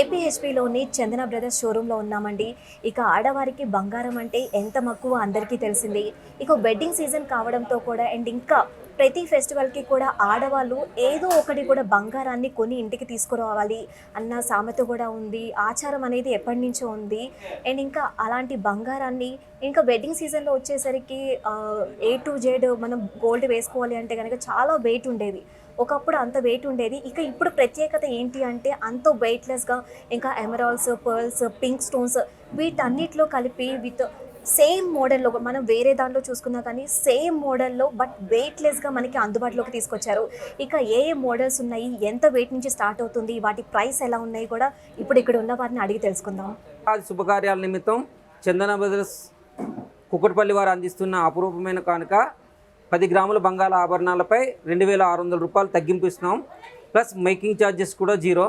కేపీహెచ్పిలోని చందన brothers షోరూంలో ఉన్నామండి. ఇక ఆడవారికి బంగారం అంటే ఎంత మక్కువ అందరికీ తెలిసింది. ఇక వెడ్డింగ్ సీజన్ కావడంతో కూడా ఇంకా ప్రతి ఫెస్టివల్‌కి కూడా ఆడవాళ్ళు ఏదో ఒకటి కూడా బంగారాన్ని కొని ఇంటికి తీసుకురావాలి అన్న సామెత కూడా ఉంది. ఆచారం అనేది ఎప్పటినుంచో ఉంది. ఇంకా అలాంటి బంగారాన్ని ఇంకా వెడ్డింగ్ సీజన్‌లో వచ్చేసరికి ఏ టు జెడ్ మనం గోల్డ్ వేసుకోవాలి అంటే గనక చాలా వెయిట్ ఉండేది. ఒకప్పుడు అంత వెయిట్ ఉండేది. ఇక ఇప్పుడు ప్రత్యేకత ఏంటి అంటే అంత వెయిట్‌లెస్‌గా ఇంకా ఎమరాల్డ్స్, పర్ల్స్, పింక్ స్టోన్స్ వీటన్నిటిలో కలిపి విత్ సేమ్ మోడల్‌లో మనం వేరే దాంట్లో చూసుకున్నా కానీ సేమ్ మోడల్‌లో బట్ వెయిట్‌లెస్‌గా మనకి అందుబాటులోకి తీసుకొచ్చారు. ఇక ఏ మోడల్స్ ఉన్నాయి, ఎంత వెయిట్ నుంచి స్టార్ట్ అవుతుంది, వాటి ప్రైస్ ఎలా ఉన్నాయి కూడా ఇప్పుడు ఇక్కడ ఉన్న వారిని అడిగి తెలుసుకుందాం. శుభకార్యాల నిమిత్తం చందన బ్రదర్స్ కుక్కట్పల్లి వారు అందిస్తున్న అపురూపమైన కానుక 10 గ్రాముల బంగాళ ఆభరణాలపై 2600 రూపాయలు తగ్గింపు ఇస్తున్నాం. ప్లస్ మేకింగ్ ఛార్జెస్ కూడా 0.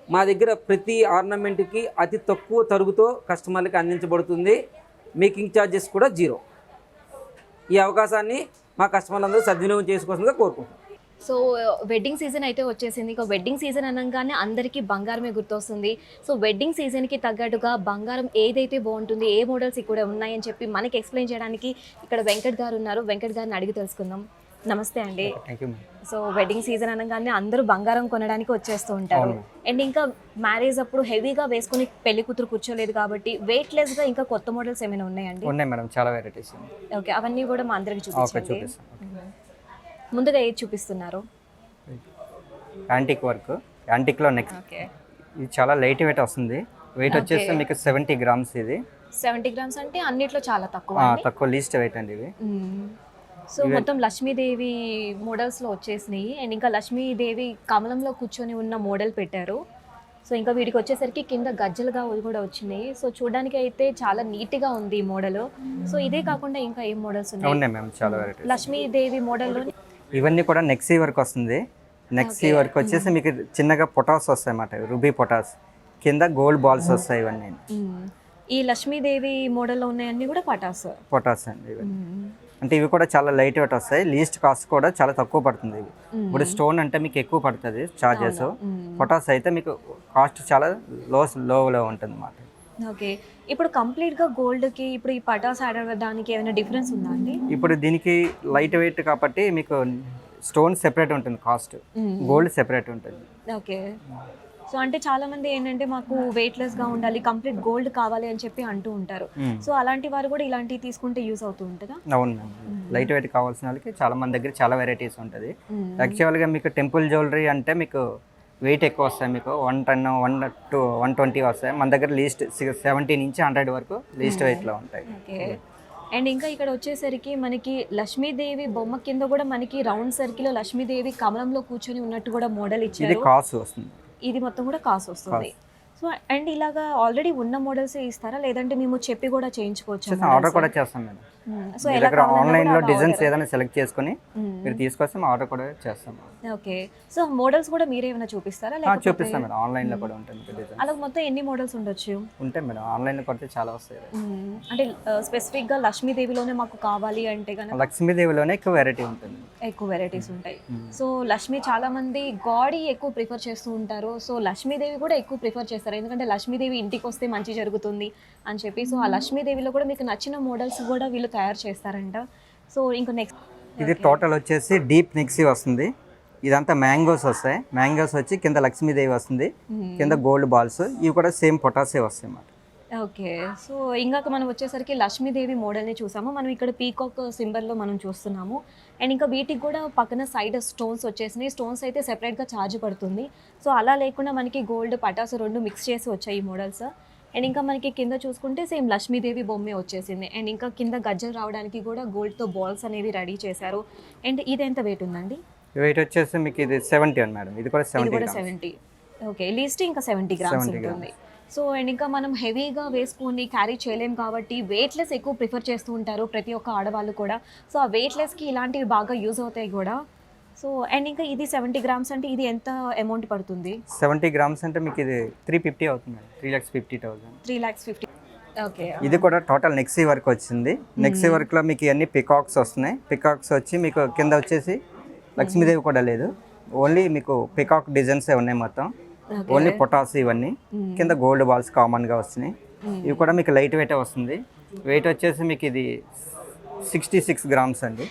మా దగ్గర ప్రతి ఆర్నమెంట్కి అతి తక్కువ తరుగుతో కస్టమర్లకి అందించబడుతుంది. మేకింగ్ ఛార్జెస్ కూడా 0. ఈ అవకాశాన్ని మా కస్టమర్లందరూ సద్వినియోగం చేసుకోవాల్సిందిగా కోరుకుంటున్నాం. సో వెడ్డింగ్ సీజన్ అయితే వచ్చేసింది. ఇక వెడ్డింగ్ సీజన్ అనగానే అందరికీ బంగారమే గుర్తొస్తుంది. సో వెడ్డింగ్ సీజన్కి తగ్గట్టుగా బంగారం ఏదైతే బాగుంటుంది, ఏ మోడల్స్ ఇక్కడ ఉన్నాయని చెప్పి మనకి ఎక్స్ప్లెయిన్ చేయడానికి ఇక్కడ వెంకట్ గారు ఉన్నారు. వెంకట్ గారిని అడిగి తెలుసుకుందాం. నమస్తే అండి. సో వెడ్డింగ్ సీజన్ అనగానే అందరూ బంగారం కొనడానికి వచ్చేస్తూ ఉంటారు. అండ్ ఇంకా మ్యారేజ్ అప్పుడు హెవీగా వేసుకుని పెళ్లి కూతురు కూర్చోలేదు కాబట్టి వెయిట్లెస్గా ఇంకా కొత్త మోడల్స్ ఏమైనా ఉన్నాయండి? ఉన్నాయి మేడం, చాలా వెరైటీస్. ఓకే, అవన్నీ కూడా మా అందరికి చూపించండి. ముందుగా ఏది చూపిస్తున్నారు? యాంటిక్ వర్క్, యాంటిక్లో నెక్స్ట్. ఓకే, ఇది చాలా లైట్ వెయిట్ వస్తుంది. వెయిట్ వచ్చేసి మీకు 70 గ్రామ్స్. ఇది 70 గ్రామ్స్ అంటే అన్నిట్లో చాలా తక్కువ. తక్కువ, లీస్ట్ వెయిట్ అండి ఇవి. సో మొత్తం లక్ష్మీదేవి మోడల్స్లో వచ్చేసినాయి. అండ్ ఇంకా లక్ష్మీదేవి కమలంలో కూర్చొని ఉన్న మోడల్ పెట్టారు. సో ఇంకా వీటికి వచ్చేసరికి కింద గజ్జలుగా కూడా వచ్చినాయి. సో చూడడానికి అయితే చాలా నీట్గా ఉంది ఈ మోడల్. సో ఇదే కాకుండా ఇంకా ఏం మోడల్స్ ఉన్నాయి మేము? చాలా వెరైటీస్. లక్ష్మీదేవి మోడల్లో ఇవన్నీ కూడా నెక్సీ వర్క్ వస్తుంది. నెక్సీ వర్క్ వచ్చేసి మీకు చిన్నగా పొటాస్ వస్తాయి అన్నమాట, రూబీ పొటాస్. కింద గోల్డ్ బాల్స్ వస్తాయి. ఇవన్నీ ఈ లక్ష్మీదేవి మోడల్లో ఉన్నాయన్నీ కూడా పొటాస్ అండి. ఇవన్నీ అంటే ఇవి కూడా చాలా లైట్ వెయిట్ వస్తాయి. లీస్ట్ కాస్ట్ కూడా చాలా తక్కువ పడుతుంది. ఇవి ఇప్పుడు స్టోన్ అంటే మీకు ఎక్కువ పడుతుంది చార్జెస్. పొటాస్ అయితే మీకు కాస్ట్ చాలా లోలో ఉంటుంది అన్నమాట. ఓకే, ఇప్పుడు కంప్లీట్గా గోల్డ్కి ఇప్పుడు ఈ పటాస్ యాడ్ అవ్వడానికి ఏమైనా డిఫరెన్స్ ఉందా అండి? ఇప్పుడు దీనికి లైట్ వెయిట్ కాబట్టి మీకు స్టోన్ సెపరేట్ ఉంటుంది, కాస్ట్ గోల్డ్ సెపరేట్ ఉంటుంది. ఓకే, సో అంటే చాలా మంది ఏంటంటే మాకు వెయిట్లెస్గా ఉండాలి, కంప్లీట్ గోల్డ్ కావాలి అని చెప్పి అంటూ ఉంటారు. సో అలాంటి వారు కూడా ఇలాంటివి తీసుకుంటే యూస్ అవుతూ ఉంటుందా? అవును, లైట్ వెయిట్ కావాల్సిన వాళ్ళకి చాలా మంది దగ్గర చాలా వెరైటీస్ ఉంటుంది. యాక్చువల్గా మీకు టెంపుల్ జ్యువెలరీ అంటే మీకు వెయిట్ ఎక్కువ వస్తాయి. మీకు 110, 100 120 వస్తాయి. మన దగ్గర లీస్ట్ 70 నుంచి 100 వరకు లీస్ట్ వెయిట్లో ఉంటాయి. ఓకే, అండ్ ఇంకా ఇక్కడ వచ్చేసరికి మనకి లక్ష్మీదేవి బొమ్మ కింద కూడా మనకి రౌండ్ సర్కిల్ లక్ష్మీదేవి కమలంలో కూర్చొని ఉన్నట్టు కూడా మోడల్ ఇచ్చారు. ఇది కాస్ట్ వస్తుంది. ఇది మొత్తం కూడా కాస్ట్ వస్తుంది. సో అండ్ ఇలాగా ఆల్రెడీ ఉన్న మోడల్స్ ఇస్తారా, లేదంటే మేము చెప్పి కూడా చేయించుకోవచ్చు? ఆర్డర్ కూడా చేస్తాం మేడం. సో ఆన్లైన్లో డిజైన్స్ ఏదైనా సెలెక్ట్ చేసుకుని మీరు తీసుకొస్తాం, ఆర్డర్ కూడా చేస్తాం. ఓకే, సో మోడల్స్ కూడా మీరే ఏమైనా చూపిస్తారా? చూపిస్తాం మేడం, ఆన్లైన్లో కూడా ఉంటుంది. అలా మొత్తం ఎన్ని మోడల్స్ ఉండొచ్చు? ఉంటాయి మేడం, ఆన్లైన్లో కొడితే చాలా వస్తాయి. అంటే స్పెసిఫిక్గా లక్ష్మీదేవిలోనే మాకు కావాలి అంటే కనుక లక్ష్మీదేవిలోనే ఎక్కువ వెరైటీ ఉంటుంది, ఎక్కువ వెరైటీస్ ఉంటాయి. సో లక్ష్మి చాలా మంది గాడ్ ఎక్కువ ప్రిఫర్ చేస్తూ ఉంటారు. సో లక్ష్మీదేవి కూడా ఎక్కువ ప్రిఫర్ చేస్తారు, ఎందుకంటే లక్ష్మీదేవి ఇంటికి వస్తే మంచి జరుగుతుంది అని చెప్పి. సో ఆ లక్ష్మీదేవిలో కూడా మీకు నచ్చిన మోడల్స్ కూడా వీళ్ళు తయారు చేస్తారంట. సో ఇంకా నెక్స్ట్ ఇది టోటల్ వచ్చేసి డీప్ నెక్సీ వస్తుంది. ఇదంతా మ్యాంగోస్ వస్తాయి. మ్యాంగోస్ వచ్చి కింద లక్ష్మీదేవి వస్తుంది, కింద గోల్డ్ బాల్స్. ఇవి కూడా సేమ్ పొటాసే వస్తాయి అన్నమాట. ఓకే, సో ఇందాక మనం వచ్చేసరికి లక్ష్మీదేవి మోడల్ని చూసాము. మనం ఇక్కడ పీకాక్ సింబల్లో మనం చూస్తున్నాము. అండ్ ఇంకా వీటికి కూడా పక్కన సైడ్ స్టోన్స్ వచ్చేసినాయి. స్టోన్స్ అయితే సెపరేట్గా ఛార్జ్ పడుతుంది. సో అలా లేకుండా మనకి గోల్డ్ పటాస్ రెండు మిక్స్ చేసి వచ్చాయి ఈ మోడల్స్. అండ్ ఇంకా మనకి కింద చూసుకుంటే సేమ్ లక్ష్మీదేవి బొమ్మే వచ్చేసింది. అండ్ ఇంకా కింద గజ్జలు రావడానికి కూడా గోల్డ్తో బాల్స్ అనేవి రెడీ చేశారు. అండ్ ఇది ఎంత వెయిట్ ఉందండి? వెయిట్ వచ్చేసి మీకు ఇది 70 అని మేడం. ఇది కూడా 70. ఓకే, లీస్ట్ ఇంకా 70 గ్రామ్స్ ఉంటుంది. సో అండ్ ఇంకా మనం హెవీగా వేసుకొని క్యారీ చేయలేం కాబట్టి వెయిట్లెస్ ఎక్కువ ప్రిఫర్ చేస్తూ ఉంటారు ప్రతి ఒక్క ఆడవాళ్ళు కూడా. సో ఆ వెయిట్లెస్కి ఇలాంటివి బాగా యూజ్ అవుతాయి కూడా. సో అండ్ ఇంకా ఇది 70 గ్రామ్స్ అంటే ఇది ఎంత అమౌంట్ పడుతుంది? 70 గ్రామ్స్ అంటే మీకు ఇది 350 అవుతుంది, 3,50,000. 3,50,000. ఓకే, ఇది కూడా టోటల్ నెక్సీ వర్క్ వచ్చింది. నెక్సీ వర్క్లో మీకు ఇవన్నీ పికాక్స్ వస్తున్నాయి. పికాక్స్ వచ్చి మీకు కింద వచ్చేసి లక్ష్మీదేవి కూడా లేదు, ఓన్లీ మీకు పికాక్ డిజైన్సే ఉన్నాయి మొత్తం. ఓన్లీ పొటాస్ ఇవన్నీ. కింద గోల్డ్ బాల్స్ కామన్గా వస్తున్నాయి. ఇవి కూడా మీకు లైట్ వెయిట్ వస్తుంది. వెయిట్ వచ్చేసి మీకు ఇది 66 గ్రామ్స్ అండి.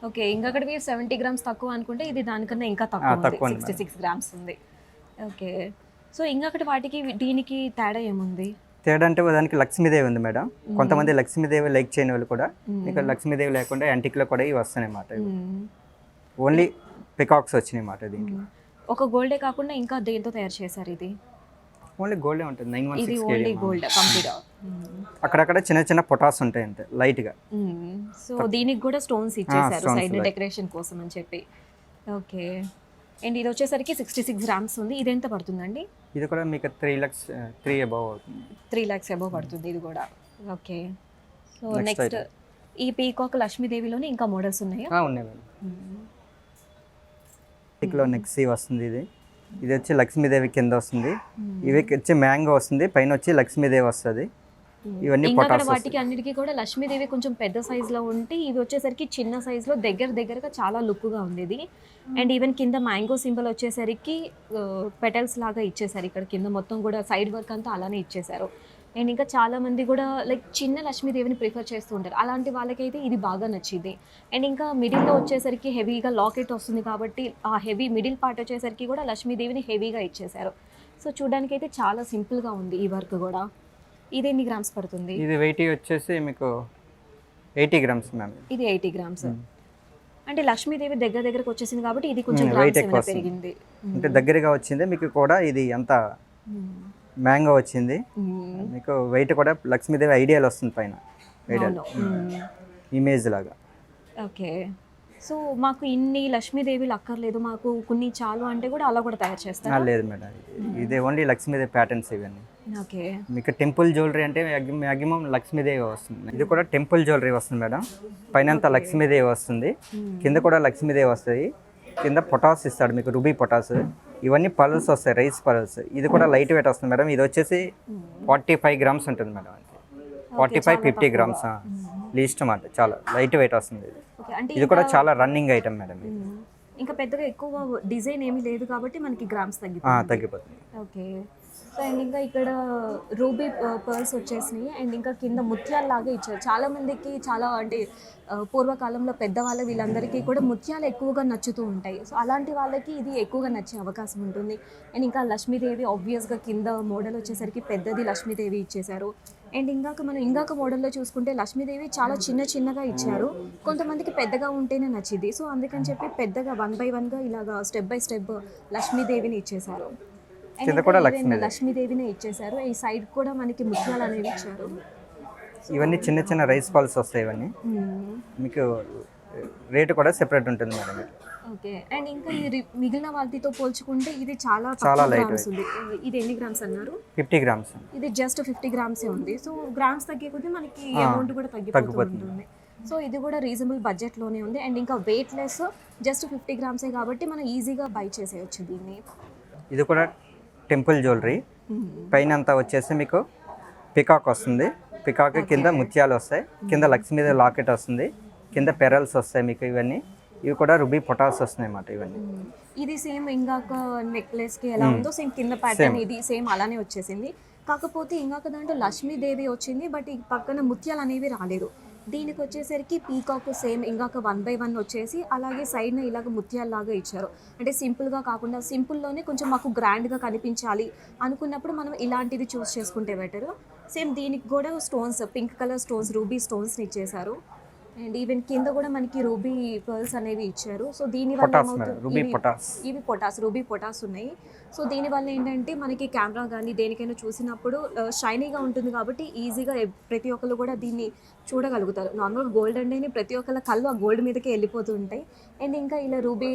ఓకే, ఇంకొకటి 70 గ్రామ్స్ తక్కువ అనుకుంటే ఇది దానికన్నా ఇంకా తక్కువ ఉంది, 66 గ్రామ్స్ ఉంది. ఓకే, సో ఇంకొకటి వాటికి దీనికి తేడా ఏముంది? తేడా అంటే దానికి లక్ష్మీదేవి ఉంది మేడం. కొంతమంది లక్ష్మీదేవి లైక్ చేయని వాళ్ళు కూడా, ఇక్కడ లక్ష్మీదేవి లేకుండా యాంటిక్లో కూడా ఇవి వస్తున్నాయి అన్నమాట. ఓన్లీ పికాక్స్ వచ్చినాయి అన్నమాట దీనికి. ఒక గోల్డే కాకుండా ఇంకా దేంతో తయారు చేశారు ఇది? ఓన్లీ గోల్డే ఉంటుంది, ఇది 916 ఓన్లీ గోల్డ్ కంప్లీట్. అక్కడక్కడ చిన్న చిన్న పొటాస్ ఉంటాయి అంతే లైట్గా. సో దీనికి కూడా స్టోన్స్ ఇచ్చేసారు సైడ్ డెకరేషన్ కోసం అని చెప్పి. ఓకే, అండ్ ఇది వచ్చేసరికి 66 గ్రామ్స్ ఉంది. ఇది ఎంత పడుతుందండి? ఇది కూడా మీకు 3 lakhs 3 అబౌవ్ అవుతుంది. 3 lakhs అబౌవ్ పడుతుంది ఇది కూడా. Okay, so Next next item. ఈ పీకాక్ లక్ష్మీదేవిలోనే ఇంకా మోడల్స్ ఉన్నాయా? ఉన్నాయి మేడం. యాంటిక్లో నెక్స్ట్ వస్తుంది ఇది. ఇది వచ్చి లక్ష్మీదేవి కింద వస్తుంది. ఇవి వచ్చి మ్యాంగో వస్తుంది, పైన వచ్చి లక్ష్మీదేవి వస్తుంది. ఇవన్నీ ఇంకా పొటాస్ వాటికి అన్నిటికీ కూడా లక్ష్మీదేవి కొంచెం పెద్ద సైజ్ లో ఉంటే ఇవి వచ్చేసరికి చిన్న సైజ్ లో దగ్గరగా చాలా లుక్ గా ఉంది ఇది. అండ్ ఈవెన్ కింద మ్యాంగో సింబల్ వచ్చేసరికి పెటల్స్ లాగా ఇచ్చేసారు. ఇక్కడ కింద మొత్తం కూడా సైడ్ వర్క్ అంతా అలానే ఇచ్చేసారు. అండ్ ఇంకా చాలా మంది కూడా లైక్ చిన్న లక్ష్మీదేవిని ప్రిఫర్ చేస్తూ ఉంటారు. అలాంటి వాళ్ళకైతే ఇది బాగా నచ్చింది. అండ్ ఇంకా మిడిల్లో వచ్చేసరికి హెవీగా లాకెట్ వస్తుంది కాబట్టి ఆ హెవీ మిడిల్ పార్ట్ వచ్చేసరికి కూడా లక్ష్మీదేవిని హెవీగా ఇచ్చేసారు. సో చూడడానికి అయితే చాలా సింపుల్గా ఉంది ఈ వర్క్ కూడా. ఇది ఎన్ని గ్రామ్స్ పడుతుంది? ఇది వెయిట్ వచ్చేసి మీకు 80 గ్రామ్స్ మ్యామ్. ఇది 80 గ్రామ్స్. అంటే లక్ష్మీదేవి దగ్గరకు వచ్చేసింది కాబట్టి ఇది కొంచెం వెయిట్ గ్రామ్స్ ఎక్కువ ఏమైనా పెరిగింది. అంటే దగ్గరగా వచ్చింది మీకు కూడా. ఇది అంత మ్యాంగో వచ్చింది మీకు. వెయిట్ కూడా లక్ష్మీదేవి ఐడియల్ వస్తుంది పైన ఇమేజ్ లాగా. ఓకే, సో మాకు ఇన్ని లక్ష్మీదేవిలు అక్కర్లేదు, మాకు కొన్ని చాలు అంటే కూడా అలా కూడా తయారు చేస్తారు? లేదు మేడం, ఇది ఓన్లీ లక్ష్మీదేవి ప్యాటర్న్స్ ఇవన్నీ. ఓకే, మీకు టెంపుల్ జ్యువెలరీ అంటే మ్యాక్సిమం లక్ష్మీదేవి వస్తుంది. ఇది కూడా టెంపుల్ జ్యువెలరీ వస్తుంది మేడం. పైన అంతా లక్ష్మీదేవి వస్తుంది, కింద కూడా లక్ష్మీదేవి వస్తుంది. కింద పొటాస్ ఇస్తాడు మీకు, రూబీ పొటాస్. ఇవన్నీ పర్ల్స్ వస్తాయి, రైస్ పర్ల్స్. ఇది కూడా లైట్ వెయిట్ వస్తుంది మేడం. ఇది వచ్చేసి 45 గ్రామ్స్ ఉంటుంది మేడం. 45-50 గ్రామ్స్ లీస్ట్ మాట. చాలా లైట్ వెయిట్ వస్తుంది. ఇది కూడా చాలా రన్నింగ్ ఐటమ్ మేడం. ఇంకా పెద్దగా ఎక్కువ డిజైన్ ఏమీ లేదు కాబట్టి మనకి గ్రామ్స్ తగ్గిపోతుంది. ఓకే, సో అండ్ ఇంకా ఇక్కడ రూబీ పర్ల్స్ వచ్చేసినాయి. అండ్ ఇంకా కింద ముత్యాలలాగా ఇచ్చారు. చాలా మందికి చాలా అంటే పూర్వకాలంలో పెద్దవాళ్ళ వీళ్ళందరికీ కూడా ముత్యాలు ఎక్కువగా నచ్చుతూ ఉంటాయి. సో అలాంటి వాళ్ళకి ఇది ఎక్కువగా నచ్చే అవకాశం ఉంటుంది. అండ్ ఇంకా లక్ష్మీదేవి ఆబ్వియస్గా కింద మోడల్ వచ్చేసరికి పెద్దది లక్ష్మీదేవి ఇచ్చేశారు. అండ్ ఇంకొక మోడల్లో చూసుకుంటే లక్ష్మీదేవి చాలా చిన్నగా ఇచ్చారు. కొంతమందికి పెద్దగా ఉంటేనే నచ్చింది. సో అందుకని చెప్పి పెద్దగా 1 by 1గా ఇలాగా స్టెప్ బై స్టెప్ లక్ష్మీదేవిని ఇచ్చేశారు. లక్ష్మీదేవిని ఇచ్చేసారు. ఈ సైడ్ కూడా మనకి ముత్యాలు అనేవి ఇచ్చారు. ఇవన్నీ చిన్న రైస్ పాల్స్ వస్తాయి. ఇవన్నీ మీకు రేటు కూడా సెపరేట్ ఉంటుంది మేడం. ఓకే, అండ్ ఇంకా ఈ మిగిలిన వాటితో పోల్చుకుంటే ఇది చాలా లైట్ ఉంది. ఇది ఎన్ని గ్రామ్స్ అన్నారు? 50 గ్రామ్స్. ఇది జస్ట్ 50 గ్రామ్సే ఉంది. సో గ్రామ్స్ తగ్గే కొద్దీ మనకి అమౌంట్ కూడా తగ్గిపోతుంది. సో ఇది కూడా రీజనబుల్ బడ్జెట్లోనే ఉంది. అండ్ ఇంకా వెయిట్ లెస్, జస్ట్ 50 గ్రామ్సే కాబట్టి మనం ఈజీగా బై చేసేయచ్చు దీన్ని. ఇది కూడా టెంపుల్ జ్యువెలరీ. పైన అంతా వచ్చేసి మీకు పికాక్ వస్తుంది. పికాక్ కింద ముత్యాలు వస్తాయి. కింద లక్ష్మీదేవి లాకెట్ వస్తుంది. కింద పెరల్స్ వస్తాయి మీకు. ఇవి కూడా రూబీ పొటాస్ వస్తున్నాయి అన్నమాట. ఇవన్నీ ఇది సేమ్ ఇందాక నెక్లెస్కి ఎలా ఉందో సేమ్ కింద ప్యాటర్న్ ఇది సేమ్ అలానే వచ్చేసింది. కాకపోతే ఇందాక దాంట్లో లక్ష్మీదేవి వచ్చింది, బట్ ఈ పక్కన ముత్యాలు అనేవి రాలేదు. దీనికి వచ్చేసరికి పీకాక్ సేమ్ ఇందాక 1 by 1 వచ్చేసి అలాగే సైడ్న ఇలాగ ముత్యాలలాగా ఇచ్చారు. అంటే సింపుల్గా కాకుండా సింపుల్లోనే కొంచెం మాకు గ్రాండ్గా కనిపించాలి అనుకున్నప్పుడు మనం ఇలాంటిది చూస్ చేసుకుంటే బెటర్. సేమ్ దీనికి కూడా stones, pink colour stones, ruby స్టోన్స్ని ఇచ్చేసారు. అండ్ ఈవెన్ కింద కూడా మనకి రూబీ పర్ల్స్ అనేవి ఇచ్చారు. సో దీనివల్ల ఇవి రూబీ పొటాస్ ఉన్నాయి. సో దీనివల్ల ఏంటంటే మనకి కెమెరా కానీ దేనికైనా చూసినప్పుడు షైనీగా ఉంటుంది కాబట్టి ఈజీగా ప్రతి ఒక్కరు కూడా దీన్ని చూడగలుగుతారు. నార్మల్ గోల్డ్ అంటేనే ప్రతి ఒక్కళ్ళ కళ్ళు ఆ గోల్డ్ మీదకే వెళ్ళిపోతూ ఉంటాయి. అండ్ ఇంకా ఇలా రూబీ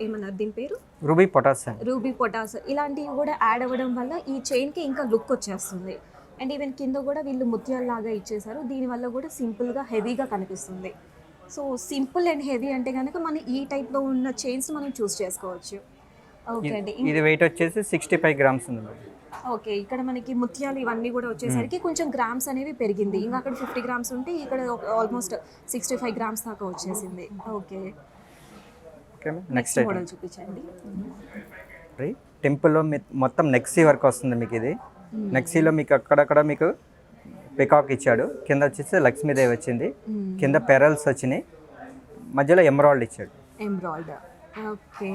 ఏమన్నారు దీని పేరు? రూబీ పొటాస్ ఇలాంటివి కూడా యాడ్ అవ్వడం వల్ల ఈ చైన్కి ఇంకా లుక్ వచ్చేస్తుంది. అండ్ ఈవెన్ కింద కూడా వీళ్ళు ముత్యాలలాగా ఇచ్చేసారు. దీనివల్ల కూడా సింపుల్గా హెవీగా కనిపిస్తుంది. సో సింపుల్ అండ్ హెవీ అంటే కనుక మనం ఈ టైప్లో ఉన్న చైన్స్ మనం చూస్ చేసుకోవచ్చు. ఓకే అండి, ఇది వెయిట్ వచ్చేసి 65 గ్రామ్స్ ఉంది. ఓకే, ఇక్కడ మనకి ముత్యాలు ఇవన్నీ కూడా వచ్చేసరికి కొంచెం గ్రామ్స్ అనేవి పెరిగింది. ఇంకా అక్కడ 50 గ్రామ్స్ ఉంటే ఇక్కడ ఆల్మోస్ట్ 65 గ్రామ్స్ దాకా వచ్చేసింది. ఓకే, నెక్స్ట్ మోడల్ చూపించండి. టెంపుల్లో మొత్తం నెక్సీ వర్క్ వస్తుంది మీకు. ఇది నెక్సీలో మీకు అక్కడక్కడ మీకు పికాక్ ఇచ్చాడు, కింద వచ్చేసి లక్ష్మీదేవి వచ్చింది, కింద పెరల్స్ వచ్చినాయి, మధ్యలో ఎమరాల్డ్ ఇచ్చాడు. ఎంబ్రాయిడ్. ఓకే.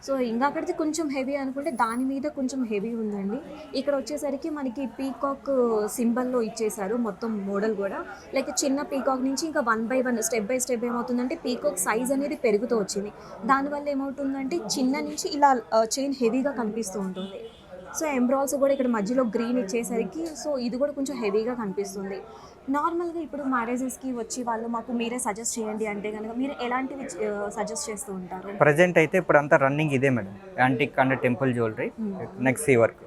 సో ఇంకక్కడికి కొంచెం హెవీ అనుకుంటే దాని మీద కొంచెం హెవీ ఉందండి. ఇక్కడ వచ్చేసరికి మనకి పీకాక్ సింబల్లో ఇచ్చేసారు మొత్తం మోడల్ కూడా. లైక్ చిన్న పీకాక్ నుంచి ఇంకా 1 by 1 స్టెప్ బై స్టెప్ ఏమవుతుందంటే పీకాక్ సైజ్ అనేది పెరుగుతూ వచ్చింది. దానివల్ల ఏమవుతుందంటే చిన్న నుంచి ఇలా చైన్ హెవీగా కనిపిస్తూ ఉంటుంది. సో ఎంబ్రాయిడ్స్ కూడా ఇక్కడ మధ్యలో గ్రీన్ ఇచ్చేసరికి సో ఇది కూడా కొంచెం హెవీగా కనిపిస్తుంది. నార్మల్గా ఇప్పుడు మ్యారేజెస్కి వచ్చి వాళ్ళు మాకు మీరే సజెస్ట్ చేయండి అంటే కనుక మీరు ఎలాంటివి సజెస్ట్ చేస్తూ ఉంటారు? ప్రజెంట్ అయితే ఇప్పుడు అంతా రన్నింగ్ ఇదే madam, antique and temple jewellery, నెక్సీ వర్క్.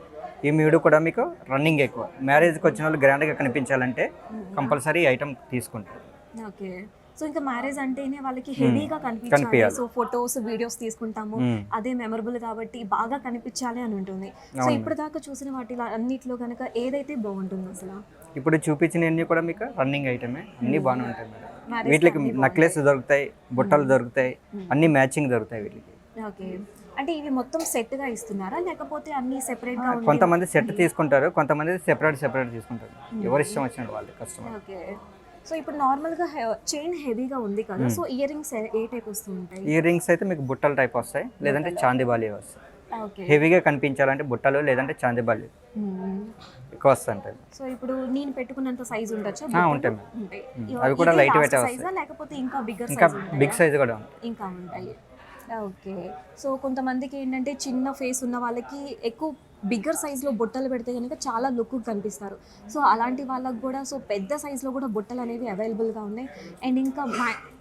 ఈ మూడు కూడా మీకు రన్నింగ్ ఎక్కువ. మ్యారేజ్కి వచ్చిన వాళ్ళు గ్రాండ్గా కనిపించాలంటే కంపల్సరీ ఐటమ్ తీసుకుంటారు. ఓకే. సో ఇంకా మ్యారేజ్ అంటేనే వాళ్ళకి హెవీగా కనిపించాలి. సో ఫొటోస్ వీడియోస్ తీసుకుంటాము, అదే మెమరబుల్ కాబట్టి బాగా కనిపించాలి అని ఉంటుంది. సో ఇప్పటిదాకా చూసిన వాటిలో అన్నిట్లో కనుక ఏదైతే బాగుంటుంది అసలు? ఇప్పుడు చూపించినవన్నీ కూడా మీకు రన్నింగ్ ఐటమే, అన్నీ బాగానే ఉంటాయి మేడం. వీటికి నెక్లెస్ దొరుకుతాయి, బుట్టలు దొరుకుతాయి, అన్నీ మ్యాచింగ్ దొరుకుతాయి వీటికి. ఓకే. అంటే ఇవి మొత్తం సెట్గా ఇస్తున్నారా లేకపోతే అన్ని సెపరేట్గా? కొంతమంది సెట్ తీసుకుంటారు, కొంతమంది సెపరేట్ తీసుకుంటారు, ఎవరి ఇష్టం వచ్చిన వాళ్ళు కస్టమర్. ఓకే. సో ఇప్పుడు నార్మల్గా చైన్ హెవీగా ఉంది కదా, సో ఇయర్ రింగ్స్ ఏ టైప్ వస్తూ ఉంటాయి? ఇయర్ రింగ్స్ అయితే మీకు బుట్టల టైప్ వస్తాయి, లేదంటే చాందిబాలి వస్తాయి. ఓకే. హెవీగా కనిపించాలంటే బుట్టలు లేదంటే చాందిబాలి ఎక్కువ వస్తుంటాయి. సో ఇప్పుడు నేను పెట్టుకున్నంత సైజ్ ఉండొచ్చా? ఉంటాయి. అవి కూడా లైట్ వెయిట్ సైజా లేకపోతే ఇంకా బిగ్గర్ ఇంకా సైజ్? బిగ్ సైజ్ కూడా ఉంటాయి. ఇంకా ఉంటాయి. ఓకే. సో కొంతమందికి ఏంటంటే చిన్న ఫేస్ ఉన్న వాళ్ళకి ఎక్కువ బిగ్గర్ సైజ్లో బుట్టలు పెడితే కనుక చాలా లుక్ కనిపిస్తారు. సో అలాంటి వాళ్ళకి కూడా సో పెద్ద సైజ్లో కూడా బుట్టలు అనేవి అవైలబుల్గా ఉన్నాయి. అండ్ ఇంకా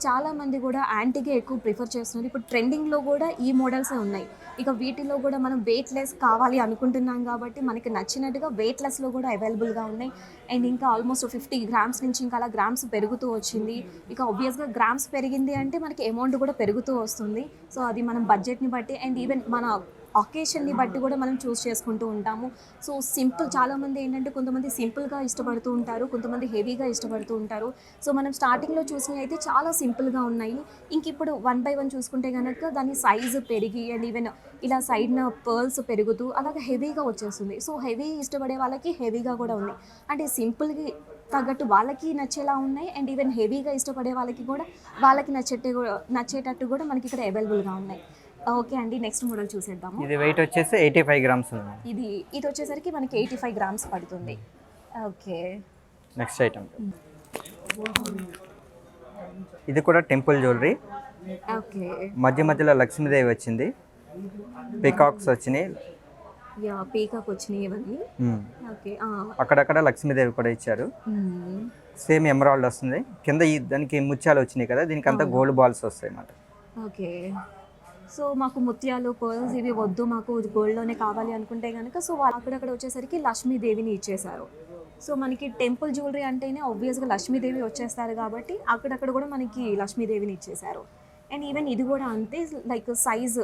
చాలామంది కూడా యాంటీగా ఎక్కువ ప్రిఫర్ చేస్తున్నారు. ఇప్పుడు ట్రెండింగ్లో కూడా ఈ మోడల్సే ఉన్నాయి. ఇక వీటిలో కూడా మనం వెయిట్ లెస్ కావాలి అనుకుంటున్నాం కాబట్టి మనకి నచ్చినట్టుగా వెయిట్ లెస్లో కూడా అవైలబుల్గా ఉన్నాయి. అండ్ ఇంకా ఆల్మోస్ట్ 50 grams నుంచి ఇంకా అలా గ్రామ్స్ పెరుగుతూ వచ్చింది. ఇక ఆబ్వియస్గా గ్రామ్స్ పెరిగింది అంటే మనకి అమౌంట్ కూడా పెరుగుతూ వస్తుంది. సో అది మనం బడ్జెట్ని బట్టి అండ్ ఈవెన్ మన ఒకేషన్ని బట్టి కూడా మనం చూస్ చేసుకుంటూ ఉంటాము. సో సింపుల్, చాలామంది ఏంటంటే కొంతమంది సింపుల్గా ఇష్టపడుతూ ఉంటారు, కొంతమంది హెవీగా ఇష్టపడుతూ ఉంటారు. సో మనం స్టార్టింగ్లో చూసినవి అయితే చాలా సింపుల్గా ఉన్నాయి. ఇంక ఇప్పుడు 1 by 1 చూసుకుంటే కనుక దాని సైజు పెరిగి అండ్ ఈవెన్ ఇలా సైడ్న పర్ల్స్ పెరుగుతూ అలాగే హెవీగా వచ్చేస్తుంది. సో హెవీ ఇష్టపడే వాళ్ళకి హెవీగా కూడా ఉంది, అంటే సింపుల్గా తగ్గట్టు వాళ్ళకి నచ్చేలా ఉన్నాయి. అండ్ ఈవెన్ హెవీగా ఇష్టపడే వాళ్ళకి కూడా వాళ్ళకి నచ్చేటట్టు కూడా మనకి ఇక్కడ అవైలబుల్గా ఉన్నాయి. ఓకే అండి, నెక్స్ట్ మోడల్ చూసేద్దాము. ఇది వెయిట్ వచ్చేసి 85 grams ఉంది. ఇది వచ్చేసరికి మనకి 85 grams పడుతుంది. ఓకే. నెక్స్ట్ ఐటమ్ ఇది కూడా టెంపుల్ జ్యువెలరీ. ఓకే. మధ్యలో లక్ష్మీదేవి వచ్చింది, పికాక్స్ వచ్చినాయి, పీకాక్ వచ్చినాయి ఇవన్నీ. ఓకే. అక్కడక్కడ లక్ష్మీదేవి కూడా ఇచ్చారు. సేమ్ ఎమరాల్డ్ వస్తుంది, కింద దానికి ముత్యాలు వచ్చినాయి కదా, దీనికి అంతా గోల్డ్ బాల్స్ వస్తాయి అన్నమాట. ఓకే. సో మాకు ముత్యాలు పర్ల్స్ ఇవి వద్దు, మాకు గోల్డ్లోనే కావాలి అనుకుంటే కనుక సో అక్కడక్కడ వచ్చేసరికి లక్ష్మీదేవిని ఇచ్చేసారు. సో మనకి టెంపుల్ జ్యువెలరీ అంటేనే ఆబ్వియస్గా లక్ష్మీదేవి వచ్చేస్తారు కాబట్టి అక్కడక్కడ కూడా మనకి లక్ష్మీదేవిని ఇచ్చేసారు. అండ్ ఈవెన్ ఇది కూడా అంతే, లైక్ సైజ్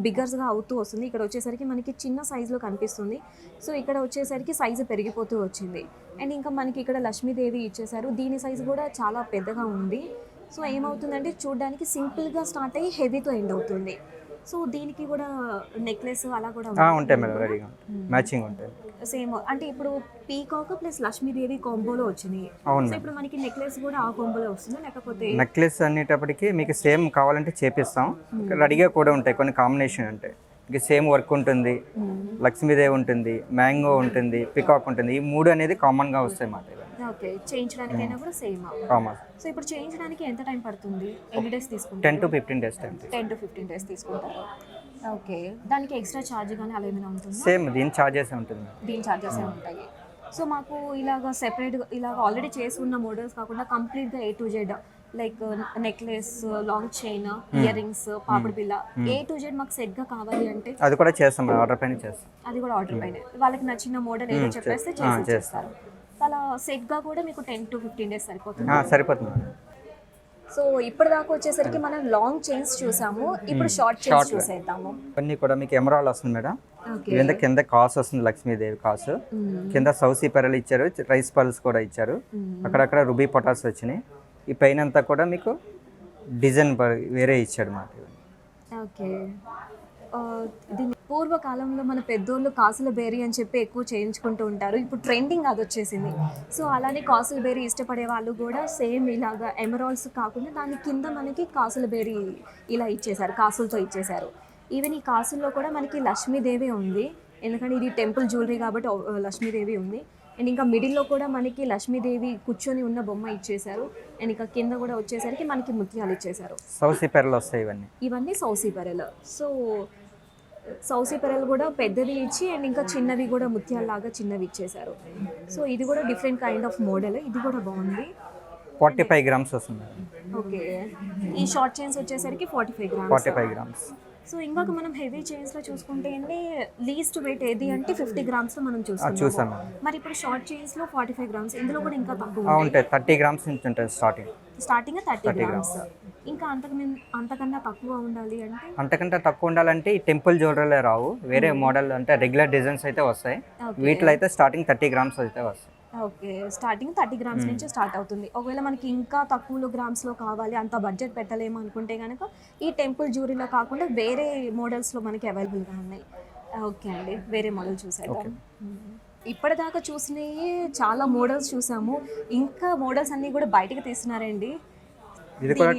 బిగ్గర్స్గా అవుతూ వస్తుంది. ఇక్కడ వచ్చేసరికి మనకి చిన్న సైజులో కనిపిస్తుంది. సో ఇక్కడ వచ్చేసరికి సైజు పెరిగిపోతూ వచ్చింది. అండ్ ఇంకా మనకి ఇక్కడ లక్ష్మీదేవి ఇచ్చేసారు, దీని సైజు కూడా చాలా పెద్దగా ఉంది. సో ఏమవుతుందంటే చూడడానికి సింపుల్గా స్టార్ట్ అయ్యి హెవీతో ఎండ్ అవుతుంది. సో దీనికి కూడా నెక్లెస్ అలా కూడా ఉంటాయి మేడం, రెడీగా మ్యాచింగ్ ఉంటాయి. సేమ్ అంటే ఇప్పుడు పీకాక్ ప్లస్ లక్ష్మీదేవి కాంబోలో వచ్చినాయి. సో ఇప్పుడు మనకి నెక్లెస్ కూడా ఆ కాంబోలో వస్తుందా లేకపోతే? నెక్లెస్ అనేటప్పటికి మీకు సేమ్ కావాలంటే చేపిస్తాం, రెడీగా కూడా ఉంటాయి కొన్ని కాంబినేషన్ ఉంటాయి. ఇంకా సేమ్ వర్క్ ఉంటుంది, లక్ష్మీదేవి ఉంటుంది, మ్యాంగో ఉంటుంది, పికాక్ ఉంటుంది, ఈ మూడు అనేది కామన్గా వస్తాయి అన్నమాట. ఓకే. చేయించడానికైనా కూడా సేమ్ కామన్. సో ఇప్పుడు చేయించడానికి ఎంత టైం పడుతుంది? ఎన్ని డేస్ తీసుకుంటారు? 10 to 15 days time. 10 to 15 days తీసుకుంటారు. ఓకే. దానికి ఎక్స్ట్రా ఛార్జ్ కానీ అలా ఏమైనా ఉంటుందా? సేమ్ దీని ఛార్జెస్ ఉంటుంది. దీని ఛార్జెస్ ఉంటాయి. సో మాకు ఇలాగ సెపరేట్గా ఇలాగ ఆల్రెడీ చేసి ఉన్న మోడల్స్ కాకుండా కంప్లీట్గా A to Z like necklace, long chain, ear rings, పాపిడి బిల్ల A to Z మాకు సెట్గా కావాలి అంటే అది కూడా చేస్తాం, ఆర్డర్ పైన చేస్తాం. అది కూడా ఆర్డర్ పైన వాళ్ళకి నచ్చిన మోడల్ ఏదో చెప్పేస్తే చేస్తారు. అలా సెట్గా కూడా మీకు 10 to 15 days సరిపోతుంది. సో ఇప్పటిదాకా వచ్చేసరికి మనం లాంగ్ చైన్స్ చూసాము, ఇప్పుడు షార్ట్ చైన్స్ చూసేద్దాము. అన్నీ కూడా మీకు ఎమరాల్డ్ వస్తుంది మేడం. కింద కాస్ వస్తుంది, లక్ష్మీదేవి కాస్, కింద సౌసీ పెరలు ఇచ్చారు, రైస్ పల్స్ కూడా ఇచ్చారు, అక్కడక్కడ రుబీ పొటాస్ వచ్చినాయి. ఈ పైన అంతా కూడా మీకు డిజైన్ వేరే ఇచ్చాడు మాట. ఓకే. దీని పూర్వకాలంలో మన పెద్దోళ్ళు కాసుల బేరీ అని చెప్పి ఎక్కువ చేయించుకుంటూ ఉంటారు. ఇప్పుడు ట్రెండింగ్ అది వచ్చేసింది. సో అలానే కాసుల బేరీ ఇష్టపడే వాళ్ళు కూడా సేమ్ ఇలాగా ఎమరాల్డ్స్ కాకుండా దాని కింద మనకి కాసుల బేరీ ఇలా ఇచ్చేశారు, కాసులతో ఇచ్చేశారు. ఈవెన్ ఈ కాసుల్లో కూడా మనకి లక్ష్మీదేవి ఉంది, ఎందుకంటే ఇది టెంపుల్ జ్యువెలరీ కాబట్టి లక్ష్మీదేవి ఉంది. అండ్ ఇంకా మిడిల్లో కూడా మనకి లక్ష్మీదేవి కూర్చొని ఉన్న బొమ్మ ఇచ్చేశారు. అండ్ ఇంకా కింద కూడా వచ్చేసరికి మనకి ముత్యాలు ఇచ్చేశారు. సౌసి పెరలు వస్తాయి ఇవన్నీ సౌసి పెరలు. సో సౌసి పెరలు కూడా పెద్దది ఇచ్చి అండ్ ఇంకా చిన్నవి కూడా ముత్యాలలాగా చిన్నవి ఇచ్చేశారు. సో ఇది కూడా డిఫరెంట్ కైండ్ ఆఫ్ మోడల్, ఇది కూడా బాగుంది. 45 గ్రామ్స్ వస్తుంది. ఓకే, ఈ షార్ట్ చైన్స్ వచ్చేసరికి 45 గ్రామ్స్. సో ఇంకొక మనం హెవీ చైన్స్లో చూసుకుంటే అండి లీస్ట్ వెయిట్ ఏది అంటే 50 గ్రామ్స్లో మనం చూసాము. మరి ఇప్పుడు షార్ట్ చైన్స్లో 45 గ్రామ్స్, ఇందులో కూడా ఇంకా తక్కువ ఉంటాయి. 30 గ్రామ్స్ నుంచి ఉంటుంది స్టార్టింగ్ 30 గ్రామ్స్. ఇంకా అంతకన్నా తక్కువ ఉండాలి అంటే, అంతకంటే తక్కువ ఉండాలంటే ఈ టెంపుల్ జ్యువెలరీలే రావు, వేరే మోడల్ అంటే రెగ్యులర్ డిజైన్స్ అయితే వస్తాయి. వీటిలో అయితే స్టార్టింగ్ 30 గ్రామ్స్ అయితే వస్తాయి. ఓకే, స్టార్టింగ్ 30 గ్రామ్స్ నుంచి స్టార్ట్ అవుతుంది. ఒకవేళ మనకి ఇంకా తక్కువ గ్రామ్స్లో కావాలి, అంత బడ్జెట్ పెట్టలేము అనుకుంటే కనుక ఈ టెంపుల్ జ్యువెలరీలో కాకుండా వేరే మోడల్స్లో మనకి అవైలబుల్గా ఉన్నాయి. ఓకే అండి, వేరే మోడల్ చూసేద్దాం. ఇప్పటిదాకా చూసినవి చాలా మోడల్స్ చూసాము, ఇంకా మోడల్స్ అన్నీ కూడా బయటకు తీస్తున్నారండి. ఇది కూడా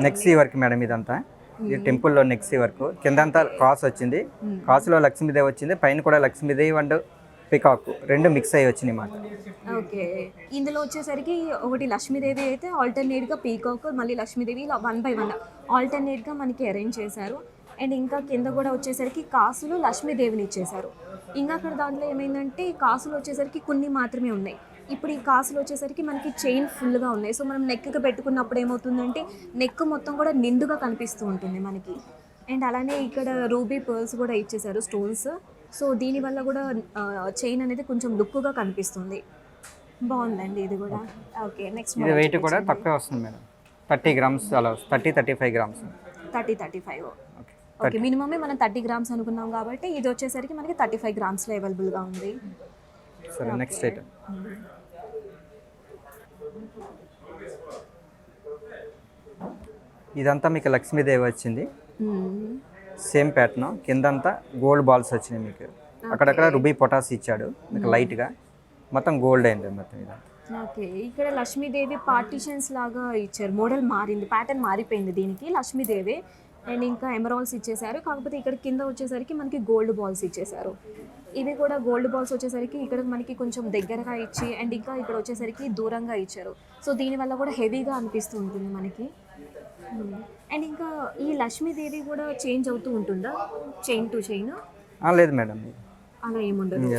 నెక్సీ వర్క్ మేడం, ఇదంతా ఇది టెంపుల్లో నెక్సీ వర్క్. కిందంతా క్రాస్ వచ్చింది, క్రాస్లో లక్ష్మీదేవి వచ్చింది, పైన కూడా లక్ష్మీదేవి అండ్ పికాక్ రెండు మిక్స్ అయ్యి వచ్చినాయి మాట. ఓకే, ఇందులో వచ్చేసరికి ఒకటి లక్ష్మీదేవి అయితే ఆల్టర్నేట్గా పీకాక్, మళ్ళీ లక్ష్మీదేవి ఇలా 1 by 1 ఆల్టర్నేట్గా మనకి అరేంజ్ చేశారు. అండ్ ఇంకా కింద కూడా వచ్చేసరికి కాసులు లక్ష్మీదేవిని ఇచ్చేశారు. ఇంకా అక్కడ దాంట్లో ఏమైందంటే కాసులు వచ్చేసరికి కొన్ని మాత్రమే ఉన్నాయి. ఇప్పుడు ఈ కాసులు వచ్చేసరికి మనకి చైన్ ఫుల్గా ఉన్నాయి. సో మనం నెక్కి పెట్టుకున్నప్పుడు ఏమవుతుందంటే నెక్ మొత్తం కూడా నిండుగా కనిపిస్తూ ఉంటుంది మనకి. అండ్ అలానే ఇక్కడ రూబీ పర్ల్స్ కూడా ఇచ్చేసారు, స్టోన్స్. సో దీనివల్ల కూడా చైన్ అనేది కొంచెం లుక్గా కనిపిస్తుంది. బాగుందండి ఇది కూడా. ఓకే, నెక్స్ట్ ఇది వెయిట్ కూడా తక్కువ వస్తుంది మేడం, 30 గ్రామ్స్ అలా, 35 గ్రామ్స్. 35. ఓకే, మినిమమే మనం 30 గ్రామ్స్ అనుకున్నాం కాబట్టి ఇది వచ్చేసరికి మనకి 35 గ్రామ్స్లో అవైలబుల్గా ఉంది. సరే, నెక్స్ట్ ఐటమ్. ఇదంతా మీకు లక్ష్మీదేవి వచ్చింది, సేమ్ ప్యాటర్న్. కిందంతా గోల్డ్ బాల్స్ వచ్చినాయి మీకు, అక్కడక్కడ రుబీ పొటాస్ ఇచ్చాడు మీకు లైట్గా, మొత్తం గోల్డ్ అయింది మొత్తం ఇదంతా. ఓకే, ఇక్కడ లక్ష్మీదేవి పార్టీషన్స్ లాగా ఇచ్చారు, మోడల్ మారింది, ప్యాటర్న్ మారిపోయింది దీనికి. లక్ష్మీదేవి అండ్ ఇంకా ఎమరాల్డ్స్ ఇచ్చేసారు, కాకపోతే ఇక్కడ కింద వచ్చేసరికి మనకి గోల్డ్ బాల్స్ ఇచ్చేసారు. ఇవి కూడా గోల్డ్ బాల్స్ వచ్చేసరికి ఇక్కడ మనకి కొంచెం దగ్గరగా ఇచ్చి అండ్ ఇంకా ఇక్కడ వచ్చేసరికి దూరంగా ఇచ్చారు. సో దీనివల్ల కూడా హెవీగా అనిపిస్తూ ఉంటుంది మనకి. అండ్ ఇంకా ఈ లక్ష్మీదేవి కూడా చేంజ్ అవుతూ ఉంటుందా చైన్ టు చైన్? లేదు మేడం, అలా ఏముండదు.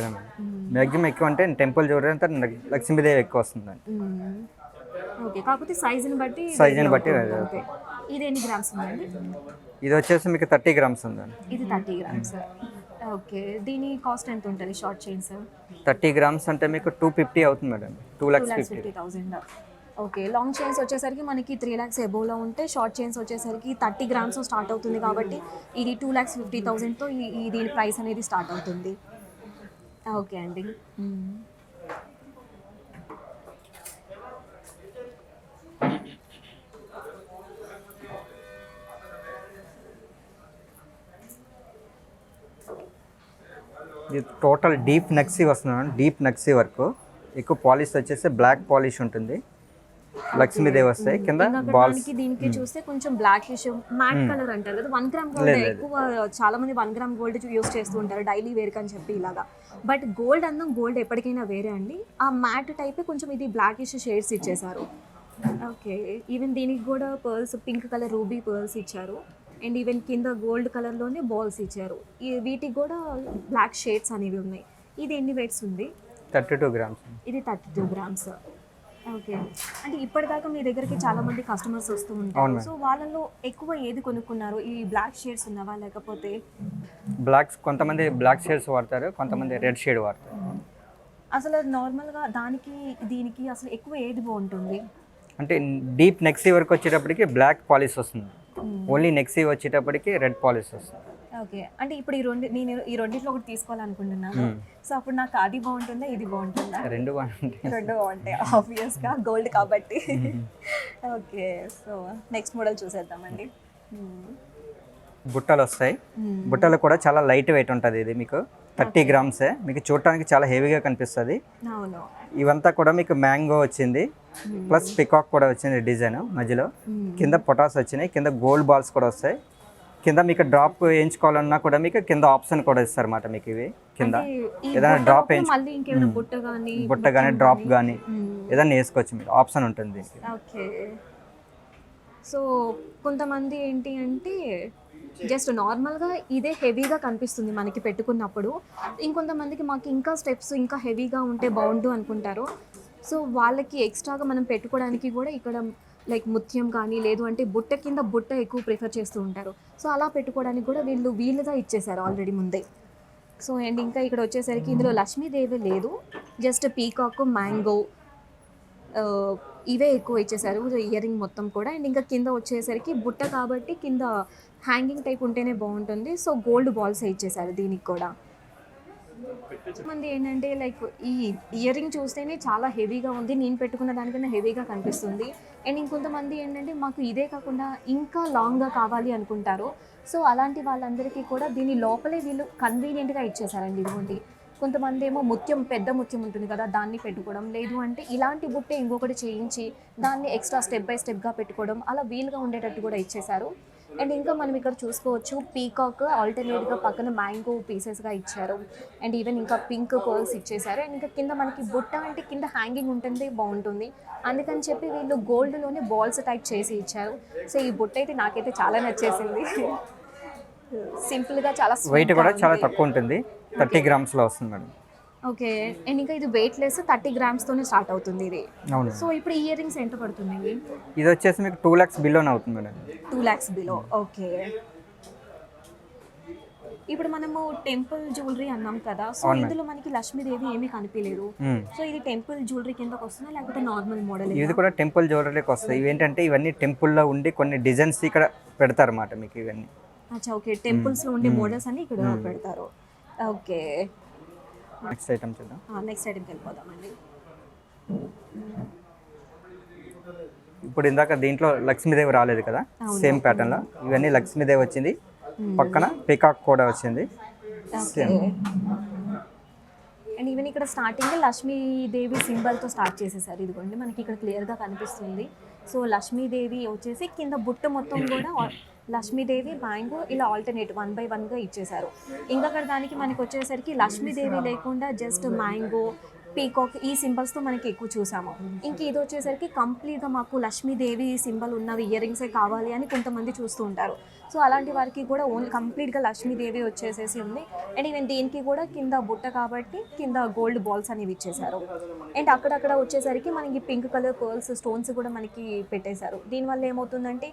మ్యాక్సిమం ఎక్కువ అంటే టెంపుల్ జ్యువెలరీ అంతా లక్ష్మీదేవి ఎక్కువ వస్తుంది. ఓకే, కాకపోతే సైజుని బట్టి ఇది ఎన్ని గ్రామ్స్ ఉందండి? ఇది వచ్చేసి మీకు 30 గ్రామ్స్ ఉందండి. ఇది 30 గ్రామ్స్. ఓకే, దీని కాస్ట్ ఎంత ఉంటుంది షార్ట్ చైన్స్? 30 గ్రామ్స్ అంటే మీకు 250 అవుతుంది మేడం, 2,50,000. ఓకే, లాంగ్ చైన్స్ వచ్చేసరికి మనకి 3 lakhs ఎబోవ్లో ఉంటే షార్ట్ చైన్స్ వచ్చేసరికి 30 గ్రామ్స్ స్టార్ట్ అవుతుంది కాబట్టి ఇది 2,50,000తో దీని ప్రైస్ అనేది స్టార్ట్ అవుతుంది. ఓకే అండి. ఇది టోటల్ డీప్ నక్సీ వస్తుంది, డీప్ నక్సీ వర్క్. ఎక్కువ పాలిష్ వచ్చేసి బ్లాక్ పాలిష్ ఉంటుంది, లక్ష్మీదేవి వస్తాయి కింద బాల్స్. దీనికి చూస్తే కొంచెం బ్లాకిష్ మ్యాట్ కలర్ అంటారు కదా, 1 గ్రామ్ గోల్డ్ ఎక్కువ చాలా మంది 1 గ్రామ్ గోల్డ్ యూస్ చేస్తూ ఉంటారు డైలీ వేర్ అని చెప్పి ఇలాగా. బట్ గోల్డ్ అందం గోల్డ్ ఎప్పటికైనా వేరే అండి. ఆ మ్యాట్ టైప్ కొంచెం ఇది బ్లాకిష్ షేడ్స్ ఇచ్చేసారు. ఓకే, ఈవెన్ దీనికి కూడా pearls pink colour ruby pearls ఇచ్చారు. అండ్ ఈవెన్ కింద గోల్డ్ కలర్లోనే బాల్స్ ఇచ్చారు. వీటికి కూడా బ్లాక్ షేడ్స్ అనేవి ఉన్నాయి. ఇది ఎన్ని వెయిట్స్ ఉంది? 32 గ్రామ్స్. ఇది 32 గ్రామ్స్. ఓకే, అంటే ఇప్పటిదాకా మీ దగ్గరికి చాలా మంది కస్టమర్స్ వస్తూ ఉంటారు. సో వాళ్ళలో ఎక్కువ ఏది కొనుక్కున్నారు? ఈ బ్లాక్ షేడ్స్ ఉన్నవా లేకపోతే బ్లాక్స్? కొంతమంది బ్లాక్ షేడ్స్ వాడతారు, కొంతమంది రెడ్ షేడ్ వాడతారు. అసలు నార్మల్గా దానికి దీనికి అసలు ఎక్కువ ఏది బాగుంటుంది? అంటే డీప్ నెక్సీ వర్క్ వచ్చేటప్పటికి బ్లాక్ పాలిష్ వస్తుంది, ఓన్లీ నెక్సీ వచ్చేటప్పటికి రెడ్ పాలిష్ వస్తుంది. ఓకే, అంటే ఇప్పుడు నేను ఈ రెండిట్లో ఒకటి తీసుకోవాలనుకుంటున్నాను. సో అప్పుడు నాకు అది బాగుంటుందా ఇది బాగుంటుందా? రెండు బాగుంటాయి ఆబ్వియస్గా గోల్డ్ కాబట్టి. ఓకే, సో నెక్స్ట్ మోడల్ చూసేద్దామండి. బుట్టలు వస్తాయి. బుట్టలు కూడా చాలా లైట్ వెయిట్ ఉంటుంది. ఇది మీకు 30 గ్రామ్సే. మీకు చూడటానికి చాలా హెవీగా కనిపిస్తుంది. అవును. ఇవంతా కూడా మీకు మ్యాంగో వచ్చింది, ప్లస్ పికాక్ కూడా వచ్చింది డిజైన్ మధ్యలో. కింద పొటాస్ వచ్చినాయి, కింద గోల్డ్ బాల్స్ కూడా వస్తాయి. కింద మీకు డ్రాప్ వేయించుకోవాలన్నా కూడా మీకు కింద ఆప్షన్ కూడా ఇస్తారు అన్నమాట. మీకు ఇవి కింద ఏదైనా డ్రాప్ మళ్ళీ ఇంకేమైనా బుట్ట కానీ డ్రాప్ కానీ ఏదైనా వేసుకోవచ్చు, మీకు ఆప్షన్ ఉంటుంది. ఓకే. సో కొంతమంది ఏంటి అంటే జస్ట్ నార్మల్గా ఇదే హెవీగా కనిపిస్తుంది మనకి పెట్టుకున్నప్పుడు. ఇంకొంతమందికి మాకు ఇంకా స్టెప్స్ ఇంకా హెవీగా ఉంటే బాగుండు అనుకుంటారు. సో వాళ్ళకి ఎక్స్ట్రాగా మనం పెట్టుకోవడానికి కూడా ఇక్కడ లైక్ ముత్యం కానీ లేదు అంటే బుట్ట కింద బుట్ట ఎక్కువ ప్రిఫర్ చేస్తూ ఉంటారు. సో అలా పెట్టుకోవడానికి కూడా వీలుగా ఇచ్చేసారు ఆల్రెడీ ముందే. సో అండ్ ఇంకా ఇక్కడ వచ్చేసరికి ఇందులో లక్ష్మీదేవి లేదు, జస్ట్ పీకాక్, మ్యాంగో ఇవే ఎక్కువ ఇచ్చేసారు ఇయర్ రింగ్ మొత్తం కూడా. అండ్ ఇంకా కింద వచ్చేసరికి బుట్ట కాబట్టి కింద హ్యాంగింగ్ టైప్ ఉంటేనే బాగుంటుంది. సో గోల్డ్ బాల్స్ ఇచ్చేసారు దీనికి కూడా. మంది ఏంటంటే లైక్ ఈ ఇయర్ రింగ్ చూస్తేనే చాలా హెవీగా ఉంది, నేను పెట్టుకున్న దానికన్నా హెవీగా కనిపిస్తుంది. అండ్ ఇంకొంతమంది ఏంటంటే మాకు ఇదే కాకుండా ఇంకా లాంగ్గా కావాలి అనుకుంటారు. సో అలాంటి వాళ్ళందరికీ కూడా దీని లోపలే వీళ్ళు కన్వీనియంట్గా ఇచ్చేసారండి. ఇదిగోండి, కొంతమంది ఏమో ముత్యం, పెద్ద ముత్యం ఉంటుంది కదా, దాన్ని పెట్టుకోవడం, లేదు అంటే ఇలాంటి బుట్టే ఇంకొకటి చేయించి దాన్ని ఎక్స్ట్రా స్టెప్ బై స్టెప్గా పెట్టుకోవడం, అలా వీలుగా ఉండేటట్టు కూడా ఇచ్చేసారు. అండ్ ఇంకా మనం ఇక్కడ చూసుకోవచ్చు పీకాక్ ఆల్టర్నేట్గా పక్కన మ్యాంగో పీసెస్గా ఇచ్చారు. అండ్ ఈవెన్ ఇంకా పింక్ పర్ల్స్ ఇచ్చేసారు. అండ్ ఇంకా కింద మనకి బుట్ట అంటే కింద హ్యాంగింగ్ ఉంటుంది, బాగుంటుంది. అందుకని చెప్పి వీళ్ళు గోల్డ్లోనే బాల్స్ టైప్ చేసి ఇచ్చారు. సో ఈ బుట్ట అయితే నాకైతే చాలా నచ్చేసింది. సింపుల్గా చాలా వెయిట్ కూడా చాలా తక్కువ ఉంటుంది, 30 గ్రామ్స్లో వస్తుంది మేడం. ఓకే. అండ్ ఇంకా ఇది వెయిట్ లెస్ 30 గ్రామ్స్తోనే స్టార్ట్ అవుతుంది ఇది. అవును. సో ఇప్పుడు ఇయర్ రింగ్స్ ఎంత పడుతుంది? ఇది వచ్చేసి మీకు 2 lakhs బిలోనే అవుతుంది మేడం. 2 lakhs below. ఓకే. ఇప్పుడు మనము టెంపుల్ జ్యువెలరీ అన్నాం కదా, సో ఇందులో మనకి లక్ష్మీదేవి ఏమీ కనిపించలేదు. సో ఇది టెంపుల్ జ్యువెలరీ కిందకి వస్తుందా లేకపోతే నార్మల్ మోడల్? ఇది కూడా టెంపుల్ జ్యువెలరీకి వస్తాయి. ఇవేంటంటే ఇవన్నీ టెంపుల్లో ఉండి కొన్ని డిజైన్స్ ఇక్కడ పెడతారు అన్నమాట మీకు ఇవన్నీ. అచ్చా, ఓకే. టెంపుల్స్లో ఉండే మోడల్స్ అన్ని ఇక్కడ పెడతారు. ఓకే. నెక్స్ట్ ఐటమ్ చూద్దాం. నెక్స్ట్ ఐటమ్కి వెళ్ళిపోదామండి. ఇప్పుడు ఇందాక దీంట్లో లక్ష్మీదేవి రాలేదు కదా, సేమ్ ప్యాటర్న్లో ఇవన్నీ లక్ష్మీదేవి వచ్చింది, పక్కన పికాక్ కూడా వచ్చింది. అండ్ ఈవెన్ ఇక్కడ స్టార్టింగ్ లక్ష్మీదేవి సింబల్తో స్టార్ట్ చేసేసారు. ఇదిగోండి మనకి ఇక్కడ క్లియర్గా కనిపిస్తుంది. సో లక్ష్మీదేవి వచ్చేసి కింద బుట్ట మొత్తం కూడా లక్ష్మీదేవి, మ్యాంగో ఇలా ఆల్టర్నేట్ 1 by 1గా ఇచ్చేసారు. ఇంకా అక్కడ దానికి మనకి వచ్చేసరికి లక్ష్మీదేవి లేకుండా జస్ట్ మ్యాంగో, పీకాక్ ఈ సింబల్స్తో మనకి ఎక్కువ చూసాము. ఇంక ఇది వచ్చేసరికి కంప్లీట్గా మాకు లక్ష్మీదేవి సింబల్ ఉన్నవి ఇయర్ రింగ్సే కావాలి అని కొంతమంది చూస్తూ ఉంటారు. సో అలాంటి వారికి కూడా ఓన్లీ కంప్లీట్గా లక్ష్మీదేవి వచ్చేసేసి ఉంది. అండ్ ఈవెన్ దీనికి కూడా కింద బుట్ట కాబట్టి కింద గోల్డ్ బాల్స్ అనేవి ఇచ్చేసారు. అండ్ అక్కడక్కడ వచ్చేసరికి మనకి పింక్ కలర్ పర్ల్స్ స్టోన్స్ కూడా మనకి పెట్టేశారు. దీనివల్ల ఏమవుతుందంటే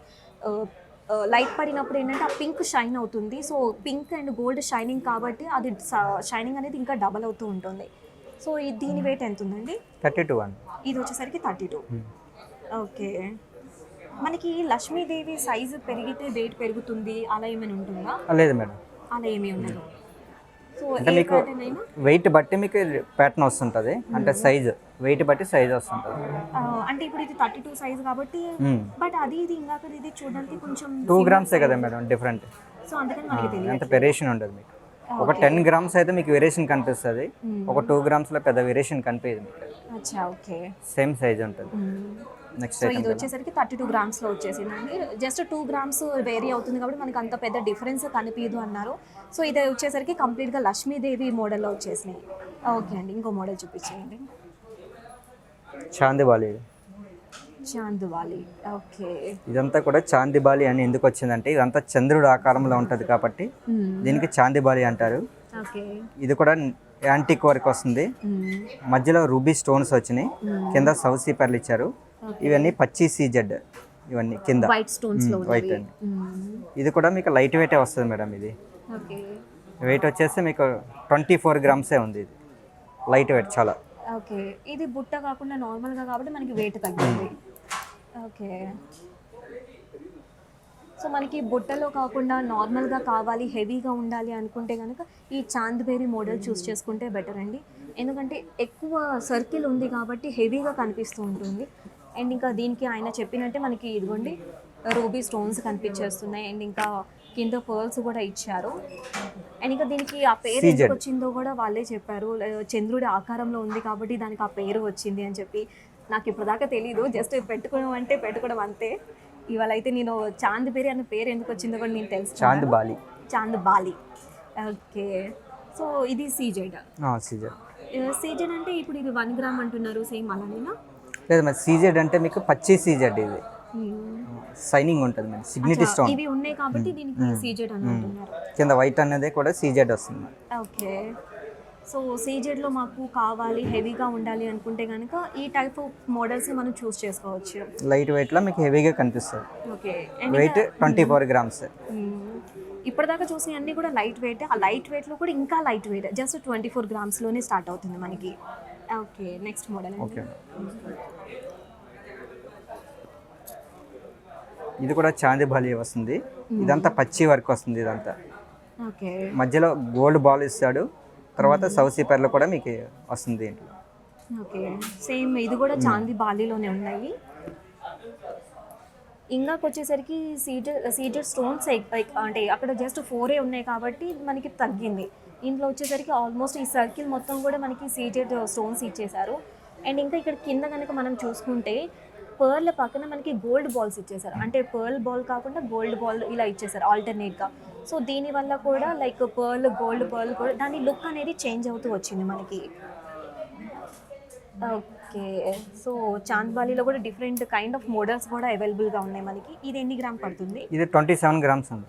లైట్ పడినప్పుడు ఏంటంటే ఆ పింక్ షైన్ అవుతుంది. So pink and gold shining కాబట్టి అది షైనింగ్ అనేది ఇంకా డబల్ అవుతూ ఉంటుంది. సో దీని వెయిట్ ఎంత ఉందండి? 32. ఇది వచ్చేసరికి 32. ఓకే. మనకి లక్ష్మీదేవి సైజు పెరిగితే వెయిట్ పెరుగుతుంది అలా ఏమైనా ఉంటుందా? లేదు మేడం, అలా ఏమీ ఉండదు. సో అంటే మీకు వెయిట్ బట్టి మీకు ప్యాటర్న్ వస్తుంటుంది, అంటే సైజ్ వెయిట్ బట్టి సైజ్ వస్తుంటుంది. అంటే ఇప్పుడు ఇది 32 సైజ్ కాబట్టి, బట్ అది ఇది ఇందాక ఇది చూడడానికి కొంచెం 2 గ్రామ్సే కదా మేడం డిఫరెంట్. సో అందుకని మనకి తెలియదు, అంత వేరియేషన్ ఉండదు మీకు. ఒక 10 గ్రామ్స్ అయితే మీకు వేరియేషన్ కనిపిస్తుంది, ఒక 2 గ్రామ్స్లో పెద్ద వేరియేషన్ కనిపించదు మీకు. అచ్చా, ఓకే. సేమ్ సైజ్ ఉంటుంది. నెక్స్ట్ సో ఇది వచ్చేసరికి 32 గ్రామ్స్లో వచ్చేసిందండి. జస్ట్ 2 గ్రామ్స్ వేరీ అవుతుంది కాబట్టి మనకు అంత పెద్ద డిఫరెన్స్ కనిపించదు అన్నారు. సో ఇది వచ్చేసరికి కంప్లీట్గా లక్ష్మీదేవి మోడల్లో వచ్చేసినాయి. ఓకే అండి, ఇంకో మోడల్ చూపించేయండి. చాందిబాలి. చాందిబాలి, ఓకే. ఇదంతా కూడా చాందిబాలి అని ఎందుకు వచ్చిందంటే ఇదంతా చంద్రుడు ఆకారంలో ఉంటుంది కాబట్టి దీనికి చాందిబాలి అంటారు. ఓకే. ఇది కూడా యాంటిక్ వర్క్ వస్తుంది, మధ్యలో రూబీ స్టోన్స్ వచ్చినాయి, కింద సౌసీ పర్లు ఇచ్చారు. ఇవన్నీ పచ్చి సీజెడ్, ఇవన్నీ కింద వైట్ స్టోన్స్ లో వైట్ అండి. ఇది కూడా మీకు లైట్ వెయిటే వస్తుంది మేడం. ఇది ఓకే. వెయిట్ వచ్చేసి మీకు 24 గ్రామ్సే ఉంది. ఇది లైట్ వెయిట్ చాలా. ఓకే. ఇది బుట్ట కాకుండా నార్మల్గా కాబట్టి మనకి వెయిట్ తగ్గింది. ఓకే. సో మనకి బుట్టలో కాకుండా నార్మల్గా కావాలి, హెవీగా ఉండాలి అనుకుంటే కనుక ఈ చాంద్బేరీ మోడల్ చూస్ చేసుకుంటే బెటర్ అండి. ఎందుకంటే ఎక్కువ సర్కిల్ ఉంది కాబట్టి హెవీగా కనిపిస్తూ ఉంటుంది. అండ్ ఇంకా దీనికి ఆయన చెప్పినట్టే మనకి ఇదిగోండి రూబీ స్టోన్స్ కనిపించేస్తున్నాయి. అండ్ ఇంకా కింద పర్ల్స్ కూడా ఇచ్చారు. అండ్ ఇంకా దీనికి ఆ పేరు CZ. ఎందుకు వచ్చిందో కూడా వాళ్ళే చెప్పారు. చంద్రుడి ఆకారంలో ఉంది కాబట్టి దానికి ఆ పేరు వచ్చింది అని చెప్పి. నాకు ఇప్పుడు దాకా తెలీదు, జస్ట్ పెట్టుకోవడం అంటే పెట్టుకోవడం అంతే. ఇవాళ అయితే నేను చాంద్ పేరు అన్న పేరు ఎందుకు వచ్చిందో కూడా నేను తెలుసు. Chand Bali. Chand Bali. Okay. So ఇది సీజెడ్. సీజెడ్ అంటే ఇప్పుడు ఇది 1 గ్రామ్ అంటున్నారు, సేమ్ అలానేనా? లేదు మరి సీజెడ్ అంటే మీకు పచ్చి సీజెడ్, ఇది షైనింగ్ ఉంటుంది మరి సిగ్నిటీ స్టోన్. ఇవి ఉన్నాయి కాబట్టి దీనికి సీజెడ్ అని అంటున్నారు. కింద వైట్ అనేది కూడా సీజెడ్ వస్తుంది. ఓకే. సో సీజెడ్లో మాకు కావాలి హెవీగా ఉండాలి అనుకుంటే కనుక ఈ టైప్ ఆఫ్ మోడల్స్ మనం చూస్ చేసుకోవచ్చు. లైట్ వెయిట్లో మీకు హెవీగా కనిపిస్తుంది. ఓకే. Weight 24 grams. ఇప్పటిదాకా చూసిన అన్ని కూడా లైట్ వెయిట్. ఆ లైట్ వెయిట్లో కూడా ఇంకా లైట్ వెయిట్, జస్ట్ 24 గ్రామ్స్లోనే స్టార్ట్ అవుతుంది మనకి. ఓకే. Next model. ఓకే. ఇది కూడా చాందీ బాలి వస్తుంది. ఇదంతా పచ్చి వర్క్ వస్తుంది. ఇదంతా ఓకే. మధ్యలో గోల్డ్ బాల్ ఇస్తాడు. తర్వాత సౌసీ పెర్లు కూడా మీకు వస్తుంది దీంట్లో. ఓకే. సేమ్ ఇది కూడా చాందీ బాలీలోనే ఉన్నాయి. ఇంగాకి వచ్చేసరికి సీజెడ్ స్టోన్స్ అంటే అక్కడ జస్ట్ 4 ఉన్నాయి కాబట్టి మనకి తగ్గింది. ఇంట్లో వచ్చేసరికి ఆల్మోస్ట్ ఈ సర్కిల్ మొత్తం కూడా మనకి సీజెడ్ స్టోన్స్ ఇచ్చేసారు. అండ్ ఇంకా ఇక్కడ కింద కనుక మనం చూసుకుంటే పర్ల్ పక్కన మనకి గోల్డ్ బాల్స్ ఇచ్చేసారు. అంటే పర్ల్ బాల్ కాకుండా గోల్డ్ బాల్ ఇలా ఇచ్చేసారు ఆల్టర్నేట్గా. సో దీనివల్ల కూడా లైక్ పర్ల్ గోల్డ్ పర్ల్ కూడా దాని లుక్ అనేది చేంజ్ అవుతూ వచ్చింది మనకి. ఓకే. సో చాంద్ బాలీలో కూడా డిఫరెంట్ కైండ్ ఆఫ్ మోడల్స్ కూడా అవైలబుల్గా ఉన్నాయి మనకి. ఇది ఎన్ని గ్రామ్ పడుతుంది? ఇది 27 గ్రామ్స్ ఉంది.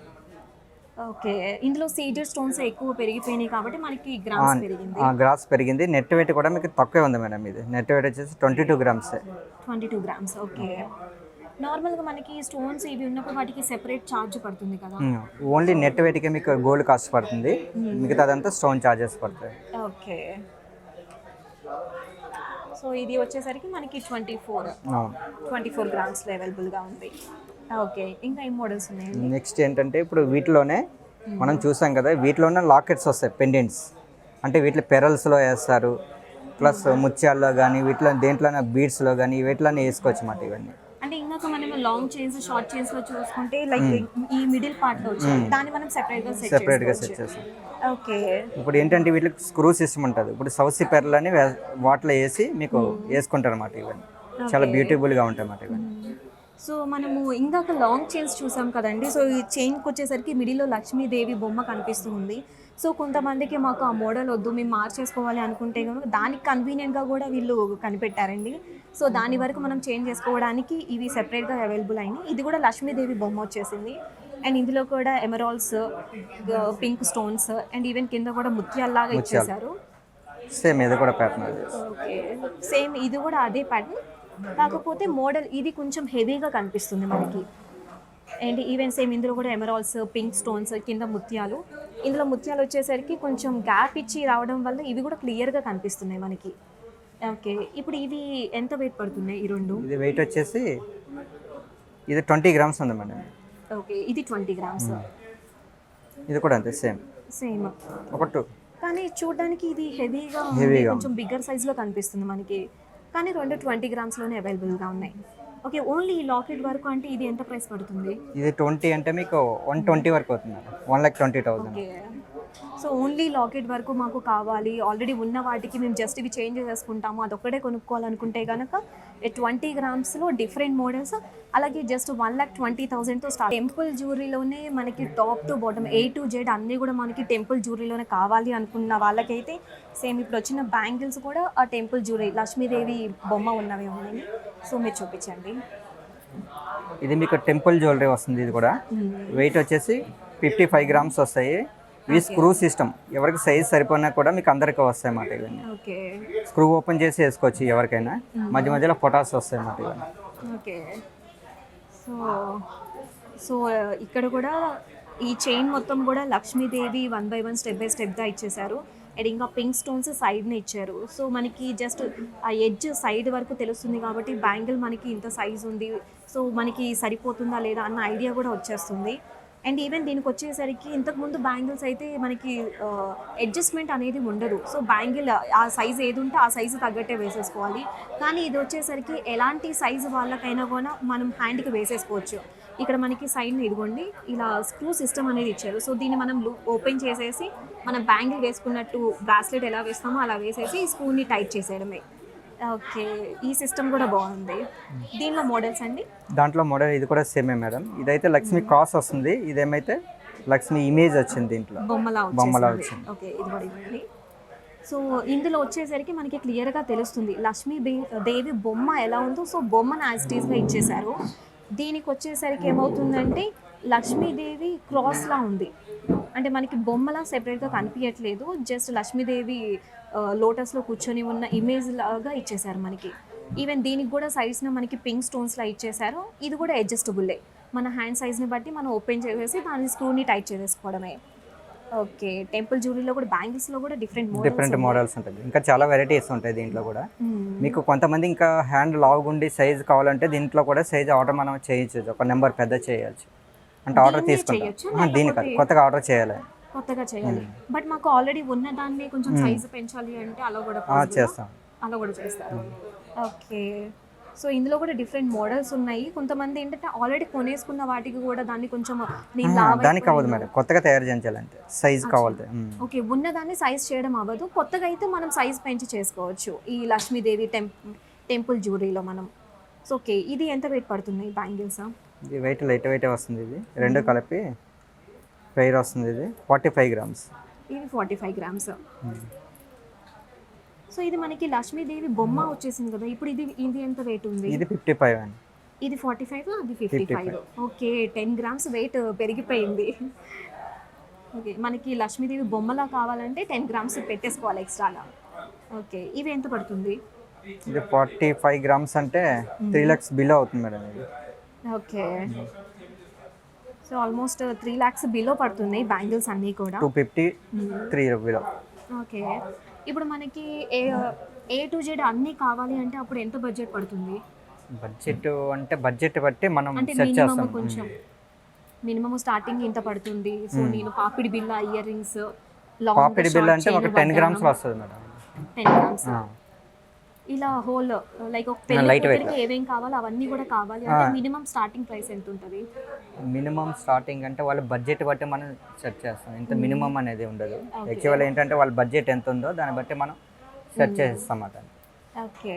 ఓకే. ఇందులో సీజెడ్ స్టోన్స్ ఎక్కువ పెరిగిపోయినాయి కాబట్టి మనకి గ్రామ్స్ పెరిగింది. గ్రామ్స్ పెరిగింది. నెట్ వెయిట్ కూడా మీకు తక్కువే ఉంది మేడం. ఇది నెట్ వెయిట్ వచ్చేసి 22 గ్రామ్స్. 22 గ్రామ్స్. ఓకే. నార్మల్గా మనకి స్టోన్స్ ఇవి ఉన్నప్పుడు వాటికి సెపరేట్ ఛార్జ్ పడుతుంది కదా? ఓన్లీ నెట్ వెయిట్కి మీకు గోల్డ్ కాస్ట్ పడుతుంది. మిగతాదంతా స్టోన్ ఛార్జెస్ పడతాయి. ఓకే. సో ఇది వచ్చేసరికి మనకి 24 గ్రామ్స్లో అవైలబుల్గా ఉంది. ఓకే. ఇంకా ఏం మోడల్స్ ఉన్నాయి? నెక్స్ట్ ఏంటంటే ఇప్పుడు వీటిలోనే మనం చూసాం కదా, వీటిలోనే లాకెట్స్ వస్తాయి, పెండెంట్స్. అంటే వీటిలో పెరల్స్లో వేస్తారు, ప్లస్ ముత్యాల్లో కానీ వీటిలో దేంట్లోనే బీడ్స్లో కానీ వీటిలోనే వేసుకోవచ్చు అన్నమాట. ఇవన్నీ అంటే ఇందాక మనం లాంగ్ చైన్స్ షార్ట్ చైన్స్ లో చూసుకుంటే లైక్ ఈ మిడిల్ పార్ట్ లో వచ్చి దాన్ని మనం సెపరేట్ గా సెట్ చేస్తాం. ఓకే. ఇప్పుడు ఏంటంటే వీటికి స్క్రూ సిస్టమ్ ఉంటుంది. ఇప్పుడు సౌసీ పెర్లని వాటిలో వేసి మీకు వేసుకుంటారు అన్నమాట. ఇవన్నీ చాలా బ్యూటిఫుల్గా ఉంటాయి అన్నమాట ఇవన్నీ. సో మనము ఇందాక లాంగ్ చైన్స్ చూసాం కదండి. సో ఈ చైన్కి వచ్చేసరికి మిడిల్లో లక్ష్మీదేవి బొమ్మ కనిపిస్తుంది. సో కొంతమందికి మాకు ఆ మోడల్ వద్దు, మేము మార్చేసుకోవాలి అనుకుంటే కనుక దానికి కన్వీనియంట్గా కూడా వీళ్ళు కనిపెట్టారండి. సో దాని వరకు మనం చేంజ్ చేసుకోవడానికి ఇవి సెపరేట్గా అవైలబుల్ అయినాయి. ఇది కూడా లక్ష్మీదేవి బొమ్మ వచ్చేసింది. అండ్ ఇందులో కూడా emeralds, pink stones and even కింద కూడా ముత్యాల్లాగా ఇచ్చేసారు. సేమ్ ఇది కూడా ప్యాటర్న్. ఓకే. సేమ్ ఇది కూడా అదే ప్యాటర్న్, కాకపోతే మోడల్ ఇది కొంచెం హెవీగా కనిపిస్తుంది మనకి. అండ్ ఈవెన్ సేమ్ ఇందులో కూడా ఎమరాల్డ్స్, పింక్ స్టోన్స్, కింద ముత్యాలు. ఇందులో ముత్యాలు వచ్చేసరికి కొంచెం గ్యాప్ ఇచ్చి రావడం వల్ల ఇవి కూడా క్లియర్గా కనిపిస్తున్నాయి మనకి. ఓకే. ఇప్పుడు ఇవి ఎంత వెయిట్ పడుతున్నాయి ఈ రెండు? ఇది వెయిట్ వచ్చేసి ఇది 20 గ్రామ్స్ ఉంది మేడం. ఓకే. ఇది 20 గ్రామ్స్. ఇది కూడా అంతే సేమ్. ఒకటి కానీ చూడడానికి ఇది హెవీగా కొంచెం బిగ్గర్ సైజ్లో కనిపిస్తుంది మనకి. కానీ రెండు 20 గ్రామ్స్లోనే అవైలబుల్గా ఉన్నాయి. ఓకే. ఓన్లీ ఈ లాకెట్ వరకు అంటే ఇది ఎంత ప్రైస్ పడుతుంది? ఇది 20 అంటే మీకు 120 వరకు అవుతుంది, 1,20,000. ఓకే. సో ఓన్లీ లాకెట్ వరకు మాకు కావాలి, ఆల్రెడీ ఉన్న వాటికి మేము జస్ట్ ఇవి చేంజ్ చేసుకుంటాము, అదొక్కడే కొనుక్కోవాలనుకుంటే కనుక 20 గ్రామ్స్లో డిఫరెంట్ మోడల్స్, అలాగే జస్ట్ 1,20,000తో స్టార్ట్. టెంపుల్ జ్యువెలరీలోనే మనకి top to bottom A to Z అన్నీ కూడా మనకి టెంపుల్ జ్యువెలరీలోనే కావాలి అనుకున్న వాళ్ళకైతే సేమ్ ఇప్పుడు వచ్చిన బ్యాంగిల్స్ కూడా ఆ టెంపుల్ జ్యువెలరీ లక్ష్మీదేవి బొమ్మ ఉన్నవి ఉన్నాయి. సో మీరు చూపించండి. ఇది మీకు టెంపుల్ జ్యువెలరీ వస్తుంది. ఇది కూడా వెయిట్ వచ్చేసి 55 గ్రామ్స్ వస్తాయి. ఇవి స్క్రూ సిస్టమ్, ఎవరికి సైజ్ సరిపోయినా కూడా మీకు అందరికీ వస్తాయి అన్నమాట. ఇవన్నీ ఓకే. స్క్రూ ఓపెన్ చేసి వేసుకోవచ్చు ఎవరికైనా. మధ్య మధ్యలో పొటాస్ వస్తాయి అన్నమాట ఇవన్నీ. ఓకే. సో ఇక్కడ కూడా ఈ చైన్ మొత్తం కూడా లక్ష్మీదేవి 1 by 1 స్టెప్ బై స్టెప్గా ఇచ్చేసారు. అండ్ ఇంకా పింక్ స్టోన్స్ సైడ్ని ఇచ్చారు. సో మనకి జస్ట్ ఆ ఎడ్జ్ సైడ్ వరకు తెలుస్తుంది కాబట్టి బ్యాంగిల్ మనకి ఇంత సైజ్ ఉంది, సో మనకి సరిపోతుందా లేదా అన్న ఐడియా కూడా వచ్చేస్తుంది. అండ్ ఈవెన్ దీనికి వచ్చేసరికి ఇంతకుముందు బ్యాంగిల్స్ అయితే మనకి అడ్జస్ట్మెంట్ అనేది ఉండదు. సో బ్యాంగిల్ ఆ సైజు ఏది ఉంటే ఆ సైజు తగ్గట్టే వేసేసుకోవాలి. కానీ ఇది వచ్చేసరికి ఎలాంటి సైజు వాళ్ళకైనా కూడా మనం హ్యాండ్కి వేసేసుకోవచ్చు. ఇక్కడ మనకి సైడ్ ఇదిగోండి ఇలా స్క్రూ సిస్టమ్ అనేది ఇచ్చారు. సో దీన్ని మనం ఓపెన్ చేసేసి మనం బ్యాంగిల్ వేసుకున్నట్టు బ్రాస్లెట్ ఎలా వేస్తామో అలా వేసేసి ఈ స్క్రూని టైట్ చేసేయడమే. ఓకే, ఈ సిస్టమ్ కూడా బాగుంది. దీనిలో మోడల్స్ అండి? దాంట్లో మోడల్ ఇది కూడా సేమే మేడం. ఇదైతే లక్ష్మి క్రాస్ వస్తుంది, ఇదేమైతే లక్ష్మి ఇమేజ్ వచ్చింది దీంట్లో బొమ్మలా వచ్చింది. ఓకే, ఇది కూడా ఇవ్వండి. సో ఇందులో వచ్చేసరికి మనకి క్లియర్గా తెలుస్తుంది లక్ష్మీ దేవి బొమ్మ ఎలా ఉందో. సో బొమ్మను యాజ్టీస్గా ఇచ్చేసారు. దీనికి వచ్చేసరికి ఏమవుతుందంటే లక్ష్మీదేవి క్రాస్లా ఉంది, అంటే మనకి బొమ్మలా సెపరేట్గా కనిపించట్లేదు. జస్ట్ లక్ష్మీదేవి లోటస్లో కూర్చొని ఉన్న ఇమేజ్ లాగా ఇచ్చేసారు మనకి. ఈవెన్ దీనికి కూడా సైజ్ని మనకి పింక్ స్టోన్స్లా ఇచ్చేసారు. ఇది కూడా అడ్జస్టబుల్లే, మన హ్యాండ్ సైజ్ని బట్టి మనం ఓపెన్ చేసేసి దాని స్క్రూని టైట్ చేసేసుకోవడమే. ఓకే, టెంపుల్ జ్యువెలరీలో కూడా బ్యాంగిల్స్లో కూడా డిఫరెంట్ మోడల్స్ ఉంటుంది. ఇంకా చాలా వెరైటీస్ ఉంటాయి దీంట్లో కూడా. మీకు కొంతమంది ఇంకా హ్యాండ్ లావుగుండి సైజ్ కావాలంటే దీంట్లో కూడా సైజ్ ఆర్డర్ మనం చేయొచ్చు, ఒక నెంబర్ పెద్ద చేయొచ్చు అంటే ఆర్డర్ తీసుకుంటాం. దీని కాదు, కొత్తగా ఆర్డర్ చేయాలి. కొత్తగా చేయాలి, బట్ మాకు ఆల్రెడీ ఉన్న దాన్ని కొంచెం సైజు పెంచాలి అంటే అలా కూడా చేస్తాం, అలా కూడా చేస్తారు. ఓకే, సో ఇందులో కూడా డిఫరెంట్ మోడల్స్ ఉన్నాయి. కొంతమంది ఏంటంటే ఆల్రెడీ కొనేసుకున్న వాటికి కూడా దాన్ని కొంచెం దానికి అవ్వదు మేడం, కొత్తగా తయారు చేయాలంటే సైజ్ కావాలి. ఓకే, ఉన్నదాన్ని సైజ్ చేయడం అవ్వదు, కొత్తగా అయితే మనం సైజ్ పెంచి చేసుకోవచ్చు ఈ లక్ష్మీదేవి టెంపుల్ జ్యువెలరీలో మనం. సో ఓకే, ఇది ఎంత వెయిట్ పడుతుంది బ్యాంగిల్స్? ఇది వెయిట్ లైట్ వెయిట్ వస్తుంది. ఇది రెండు కలిపి పెయిర్ వస్తుంది. ఇది 45 grams. ఇది 45 grams. సో ఇది మనకి లక్ష్మీదేవి బొమ్మ వచ్చేసింది కదా, ఇప్పుడు ఇది ఎంత వెయిట్ ఉంది? ఇది 55 అండి. ఇది 45, అది 55. ఓకే, 10 grams వెయిట్ పెరిగిపోయింది. ఓకే, మనకి లక్ష్మీదేవి బొమ్మలా కావాలంటే 10 grams పెట్టేసుకోవాలి ఎక్స్ట్రాగా. ఓకే, ఇవి ఎంత పడుతుంది? ఇది 45 grams అంటే 3 lakhs బిలో అవుతుంది మేడం ఇది. Okay, so almost 3 lakhs below పడుతున్నాయి బ్యాంగిల్స్ అన్నీ కూడా. 253 బిలో. ఓకే, ఇప్పుడు మనకి ఏ టు జెడ్ అన్నీ కావాలి అంటే అప్పుడు ఎంత బడ్జెట్ పడుతుంది? బడ్జెట్ అంటే బడ్జెట్ బట్టి మనం అంటే సెట్ చేస్తాం. కొంచెం మినిమం స్టార్టింగ్ ఇంత పడుతుంది. సో నేను పాపిడి బిల్ల, ఇయర్ రింగ్స్, పాపిడి బిల్ల అంటే ఒక 10 grams వస్తుంది మేడం. 10 grams ఇలా హోల్ లైక్ ఒక పెళ్ళికి ఏమేం కావాలో అవన్నీ కూడా కావాలి అంటే మినిమం స్టార్టింగ్ ప్రైస్ ఎంత ఉంటుంది? మినిమం స్టార్టింగ్ అంటే వాళ్ళ బడ్జెట్ బట్టి మనం సెట్ చేస్తాం. ఇంత మినిమం అనేది ఉండదు. యాక్చువల్ ఏంటంటే వాళ్ళ బడ్జెట్ ఎంత ఉందో దాన్ని బట్టి మనం సెట్ చేస్తాం అతను. ఓకే,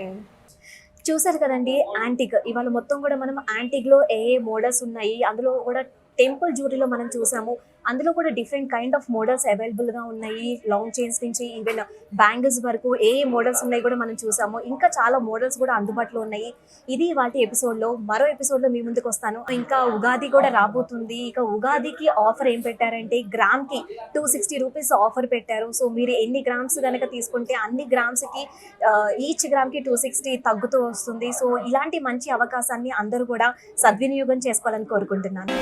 చూసారు కదండి యాంటిక్. ఇవాళ మొత్తం కూడా మనం యాంటిక్లో ఏ మోడల్స్ ఉన్నాయి, అందులో కూడా టెంపుల్ జ్యువెలరీలో మనం చూసాము. అందులో కూడా డిఫరెంట్ కైండ్ ఆఫ్ మోడల్స్ అవైలబుల్గా ఉన్నాయి. లాంగ్ చైన్స్ నుంచి ఈవెన్ బ్యాంగిల్స్ వరకు ఏ మోడల్స్ ఉన్నాయి కూడా మనం చూసాము. ఇంకా చాలా మోడల్స్ కూడా అందుబాటులో ఉన్నాయి. ఇది వాటి ఎపిసోడ్లో. మరో ఎపిసోడ్లో మీ ముందుకు వస్తాను. ఇంకా ఉగాది కూడా రాబోతుంది. ఇక ఉగాదికి ఆఫర్ ఏం పెట్టారంటే గ్రామ్కి 260 రూపీస్ ఆఫర్ పెట్టారు. సో మీరు ఎన్ని గ్రామ్స్ కనుక తీసుకుంటే అన్ని గ్రామ్స్కి ఈచ్ గ్రామ్కి 260 తగ్గుతూ వస్తుంది. సో ఇలాంటి మంచి అవకాశాన్ని అందరూ కూడా సద్వినియోగం చేసుకోవాలని కోరుకుంటున్నాను.